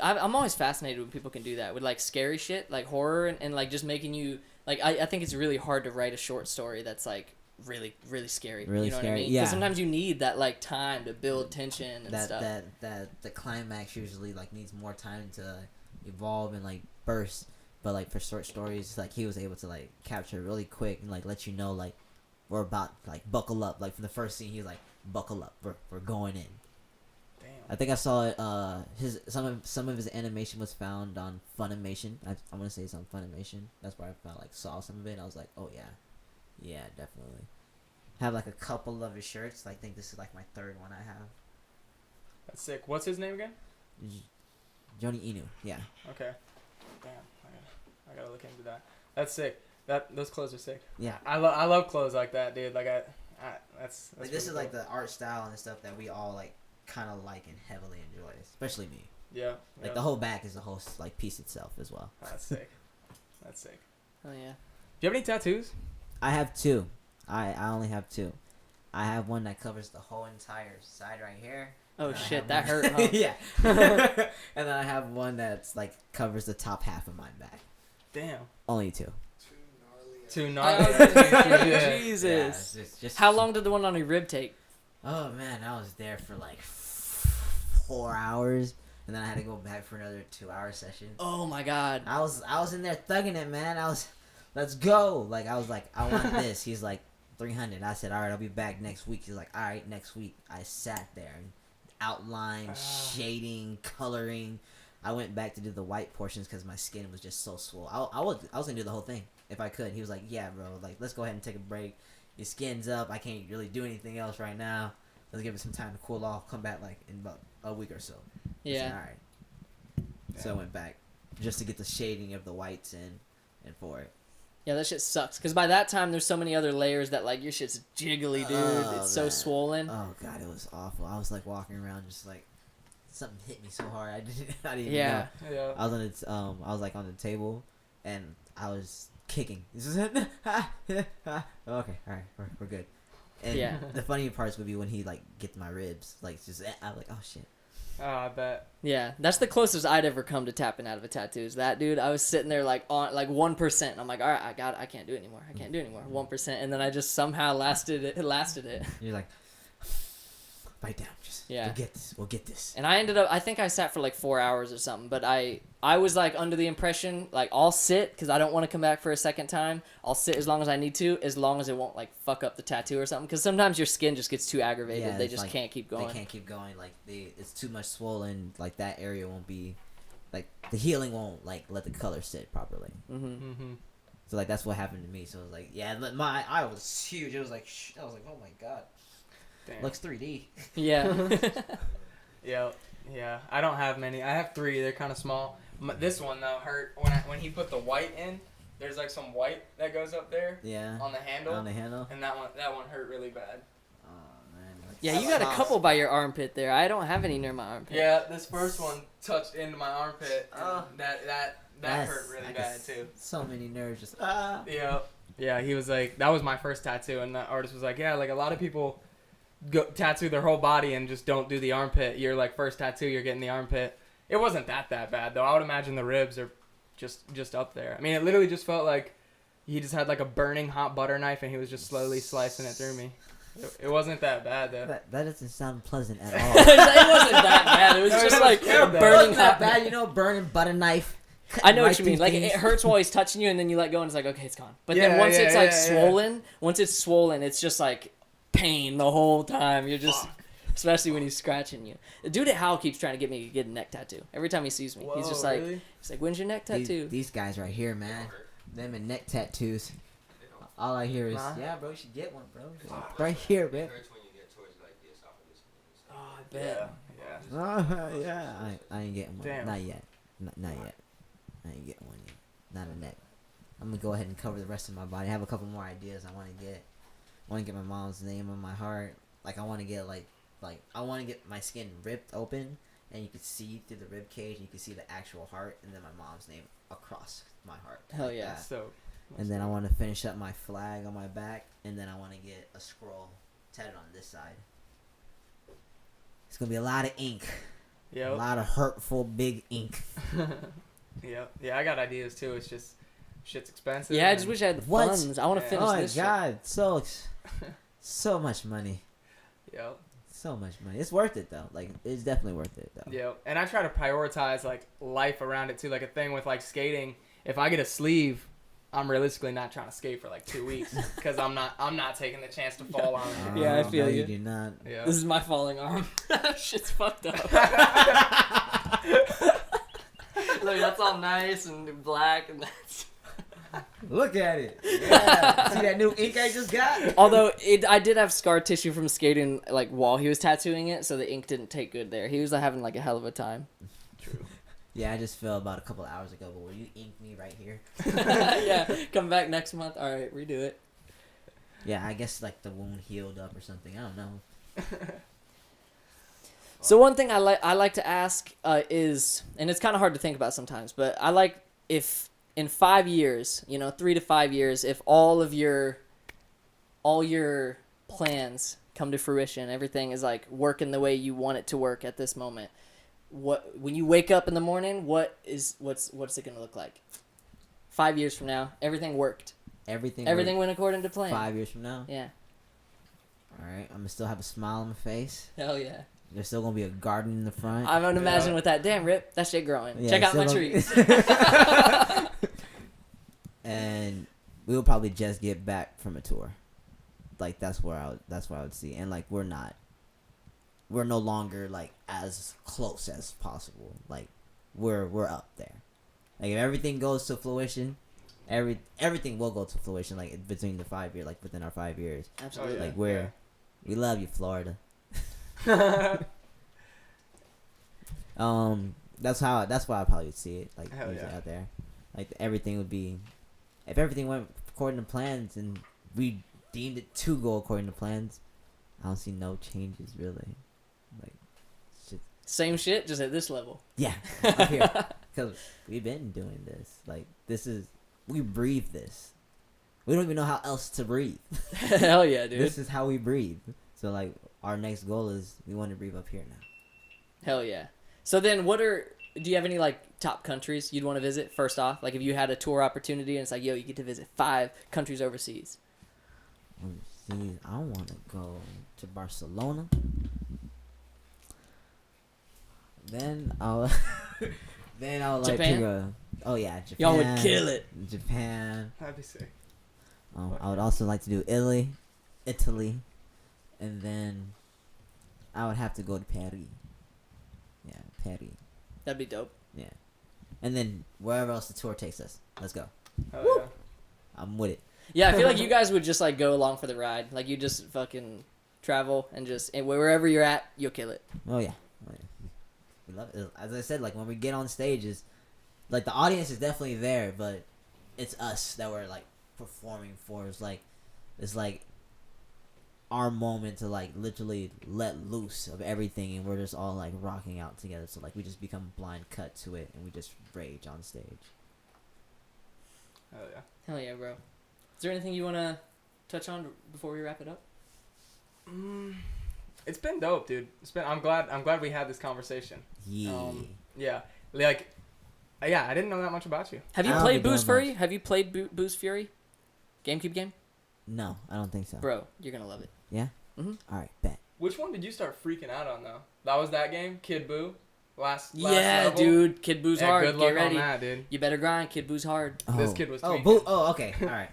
I'm always fascinated when people can do that with like scary shit, like horror, and like just making you like. I think it's really hard to write a short story that's like really, really scary. Really you know scary, what I mean? yeah. Because sometimes you need that like time to build tension and stuff. That the climax usually like needs more time to evolve and like burst. But like for short stories, like he was able to like capture really quick and like let you know like we're about like buckle up. Like from the first scene, he was like buckle up, we're going in. I think I saw it. Some of his animation was found on Funimation. I want to say it's on Funimation. That's where I saw some of it. And I was like, oh yeah, definitely. Have like a couple of his shirts. I think this is like my third one I have. That's sick. What's his name again? Joni Inu. Yeah. Okay. Damn. I gotta look into that. That's sick. Those clothes are sick. Yeah. I love clothes like that, dude. Like that's Like this is cool. like the art style and the stuff that we all like kind of like and heavily enjoy, especially me. Yeah. Like the whole back is the whole like piece itself as well. Oh, that's sick. That's sick. Oh yeah. Do you have any tattoos? I have two. I only have two. I have one that covers the whole entire side right here. Oh And I shit, have that one- hurt. Huh? Yeah. And then I have one that's like covers the top half of my back. Damn. Only two. Too Oh, gnarly. Yeah. Jesus. Yeah, it's just How long did the one on your rib take? Oh man, I was there for like 4 hours, and then I had to go back for another 2-hour session. Oh my god. I was in there thugging it, man. Let's go. Like I was like, I want this. He's like 300. I said, all right, I'll be back next week. He's like, all right, next week. I sat there and outline, shading, coloring. I went back to do the white portions because my skin was just so swole. I was gonna do the whole thing if I could. He was like, yeah, bro. Like let's go ahead and take a break. Your skin's up. I can't really do anything else right now. Let's give it some time to cool off. Come back like in about a week or so. I said, Yeah. all right. So I went back just to get the shading of the whites in and for it. Yeah, that shit sucks. Because by that time, there's so many other layers that, like, your shit's jiggly, dude. Oh, It's so man. swollen. Oh god, it was awful. I was like walking around just like something hit me so hard. I didn't even Yeah. know. Yeah. I was on the I was like on the table and I was kicking. okay, all right, we're good. And Yeah. the funny parts would be when he like gets my ribs, like just I'm like, oh shit. Oh, I bet. Yeah, that's the closest I'd ever come to tapping out of a tattoo. Is that, dude? I was sitting there like on like 1%. And I'm like, all right, I can't do it anymore. I can't do it anymore. 1%, and then I just somehow lasted it. You're like, bite down, just Yeah. we'll get this. And I ended up, I think I sat for like 4 hours or something. But I was like under the impression like I'll sit because I don't want to come back for a second time. I'll sit as long as I need to, as long as it won't like fuck up the tattoo or something. Because sometimes your skin just gets too aggravated. Yeah, They it's just like- can't keep going. They can't keep going. Like it's too much swollen. Like that area won't be, like the healing won't like let the color sit properly. Mm-hmm. Mm-hmm. So like that's what happened to me. So it was like, yeah, my eye was huge. It was like, I was like, oh my god, Damn. looks 3D. Yeah. Yeah. I don't have many. I have 3. They're kind of small. This one though hurt when he put the white in. There's like some white that goes up there Yeah. on the handle, On the handle. and that one hurt really bad. Oh man. Yeah, you got a couple by your armpit there. I don't have any near my armpit. Yeah, this first one touched into my armpit. And Oh. that That's- hurt really I bad can too. So many nerves just. Yeah, he was like, that was my first tattoo, and the artist was like, yeah, like a lot of people go tattoo their whole body and just don't do the armpit. Your like first tattoo, you're getting the armpit. It wasn't that bad though. I would imagine the ribs are just up there. I mean, it literally just felt like he just had like a burning hot butter knife and he was just slowly slicing it through me. It wasn't that bad though. That doesn't sound pleasant at It all. wasn't that bad. It was just like Yeah, a but- burning Wasn't that hot. bad, you know, burning butter knife. I know right what you mean. through Like things. it hurts while he's touching you, and then you let go, and it's like, okay, it's gone. But Yeah, then once yeah, it's like yeah, yeah. swollen, once it's swollen, it's just like pain the whole time. You're just, Fuck. especially when he's scratching you. The dude at Hal keeps trying to get me to get a neck tattoo. Every time he sees me, he's just Whoa, like, really? he's like, when's your neck tattoo? These guys right here, man. Them and neck tattoos. All I hear is, Nah. yeah, bro, you should get one, bro. Right here, man. Oh, I bet. Yeah. Yeah. I ain't getting one. Damn. Not yet. Not yet. I ain't getting one yet. Not a neck. I'm gonna go ahead and cover the rest of my body. I have a couple more ideas I want to get. I want to get my mom's name on my heart. Like I want to get like I want to get my skin ripped open and you can see through the rib cage. And you can see the actual heart and then my mom's name across my heart. Hell like yeah. that. So. And then I want to finish up my flag on my back, and then I want to get a scroll tatted on this side. It's gonna be a lot of ink, a Yep. lot of hurtful big ink. Yep. Yeah, I got ideas too. It's just shit's expensive. Yeah, I just and- wish I had the What? funds. I want to Yeah. finish Oh my this shit. god, so much money, Yep. so much money. It's worth it though. Like it's definitely worth it though. Yep. And I try to prioritize like life around it too. Like a thing with like skating. If I get a sleeve I'm realistically not trying to skate for like 2 weeks because I'm not taking the chance to fall on it. Yeah, I feel no, you. you do not. Yeah. This is my falling arm. Shit's fucked up. Look, that's all nice and black, and that's. Look at it. Yeah. See that new ink I just got? Although I did have scar tissue from skating like while he was tattooing it, so the ink didn't take good there. He was having like a hell of a time. True. Yeah, I just fell about a couple of hours ago, but will you ink me right here? Yeah, come back next month. All right, redo it. Yeah, I guess like the wound healed up or something. I don't know. So one thing I like to ask is, and it's kind of hard to think about sometimes, but I like if in 5 years, 3 to 5 years, if all your plans come to fruition, everything is like working the way you want it to work at this moment. When you wake up in the morning, what's it gonna look like? 5 years from now, everything worked. Everything went according to plan. 5 years from now? Yeah. All right, I'm gonna still have a smile on my face. Hell yeah. There's still gonna be a garden in the front. I'm gonna imagine with that. Damn, Rip, that shit growing. Yeah, Check out my still trees. And we'll probably just get back from a tour. Like that's where I would see. And like we're no longer like as close as possible. Like we're up there. Like if everything goes to fruition, everything will go to fruition. Like between the 5 year, like within our 5 years. Absolutely. Like we love you, Florida. That's why I probably would see it. Like out there, like everything would be, if everything went according to plans and we deemed it to go according to plans, I don't see no changes really. Like, shit. Same shit, just at this level. Yeah, up here, because we've been doing this. Like we breathe this. We don't even know how else to breathe. Hell yeah, dude. This is how we breathe. So like our next goal is we want to breathe up here now. Hell yeah. So then do you have any like top countries you'd want to visit first off? Like if you had a tour opportunity and it's like, yo, you get to visit 5 countries overseas. Overseas, I want to go to Barcelona. Then I'll like Japan? to go. Oh yeah, Japan. Y'all would kill it. Japan. That'd be sick. I would also like to do Italy, and then I would have to go to Paris. Yeah, Paris. That'd be dope. Yeah, and then wherever else the tour takes us, let's go. Oh Woo. yeah. I'm with it. Yeah, I feel like you guys would just like go along for the ride. Like you just fucking travel and wherever you're at, you'll kill it. Oh yeah. We love it. As I said, like when we get on stages, like the audience is definitely there, but it's us that we're like performing for. It's like our moment to like literally let loose of everything, and we're just all like rocking out together. So like we just become blind cut to it, and we just rage on stage. Oh yeah. Hell yeah, bro. Is there anything you want to touch on before we wrap it up? It's been dope, dude. I'm glad we had this conversation. Yeah. Yeah. Like, yeah, I didn't know that much about you. Have you I don't played be Boost doing Fury? much. Have you played Boost Fury? GameCube game? No, I don't think so. Bro, you're going to love it. Yeah? Mm-hmm. All right, bet. Which one did you start freaking out on though? That was that game, Kid Boo. Last Yeah, level? dude. Kid Boo's Yeah, hard. good luck Get ready. on that, dude. You better grind. Kid Boo's hard. This kid was tweaking. okay. All right.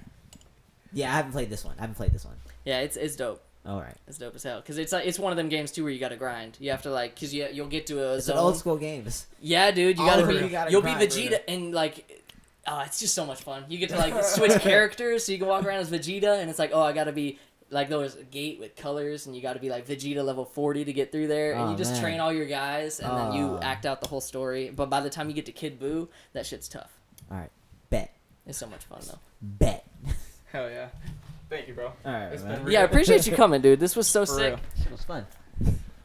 Yeah, I haven't played this one. Yeah, it's dope. All right. It's dope as hell. Because it's one of them games, too, where you got to grind. You have to, like, because you'll get to a It's zone. an old school game. Yeah, dude. You All gotta of be. it, you gotta You'll grind, be Vegeta, and like, it's just so much fun. You get to like switch characters, so you can walk around as Vegeta, and it's like, I gotta be like there's a gate with colors, and you gotta be like Vegeta level 40 to get through there, and you just train all your guys, and then you act out the whole story. But by the time you get to Kid Buu, that shit's tough. All right, bet. It's so much fun though. Bet. Hell yeah. Thank you, bro. All right, It's man. been real. Yeah, I appreciate you coming, dude. This was so For sick. real. It was fun.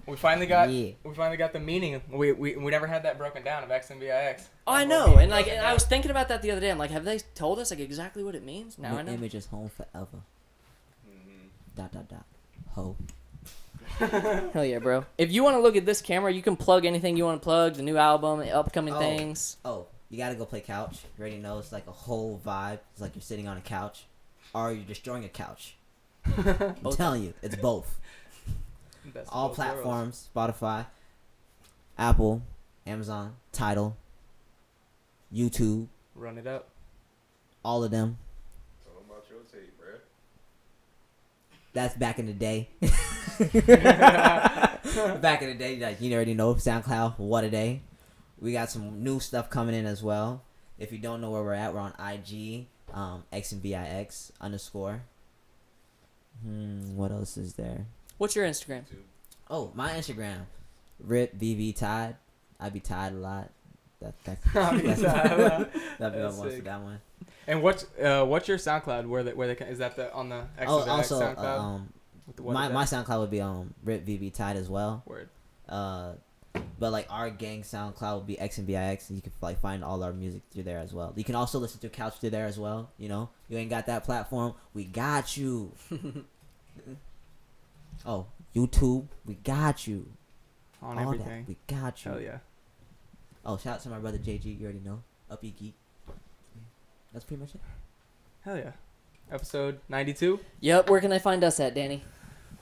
We finally got the meaning. We never had that broken down of XNVIX. Oh, I know, and like I was thinking about that the other day. I'm like, have they told us like exactly what it means? Now I know. Image is home forever. Mm-hmm. Ho. Hell yeah, bro. If you want to look at this camera, you can plug anything you want to plug. The new album, the upcoming things. Oh, you gotta go play couch. You already know it's like a whole vibe. It's like you're sitting on a couch, or you're destroying a couch. I'm telling you, it's both. Best of All both platforms: Spotify, Apple, Amazon, Tidal, YouTube, worlds. Run it up. all of them. outro tape, bro. That's back in the day. Back in the day, like you already know, SoundCloud, what a day. We got some new stuff coming in as well. If you don't know where we're at, we're on IG, XNVIX _. What else is there? What's your Instagram? Oh, my Instagram, Rip VV Tide. I be tied a lot. That'd be up one for that one. And what's your SoundCloud? Where they is that on the XNVIX also SoundCloud? My SoundCloud would be Rip VV Tide as well. Word. But like our gang SoundCloud would be XNVIX, and you can like find all our music through there as well. You can also listen to Couch through there as well. You know, you ain't got that platform, we got you. Oh, YouTube, we got you. On all everything. That, we got you. Hell yeah. Oh, shout out to my brother JG. You already know. Uppy Geek. Yeah. That's pretty much it. Hell yeah. Episode 92. Yep. Where can they find us at, Danny?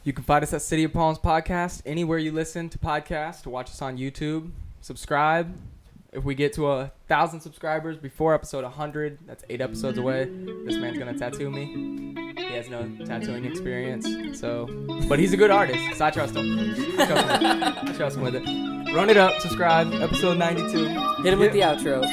You can find us at City of Palms Podcast, anywhere you listen to podcasts, to watch us on YouTube. Subscribe. If we get to 1,000 subscribers before episode 100, that's 8 episodes away. This man's gonna tattoo me. He has no tattooing experience, but he's a good artist, so I trust him. I trust him with it. Run it up, subscribe, episode 92. Hit him with the outro.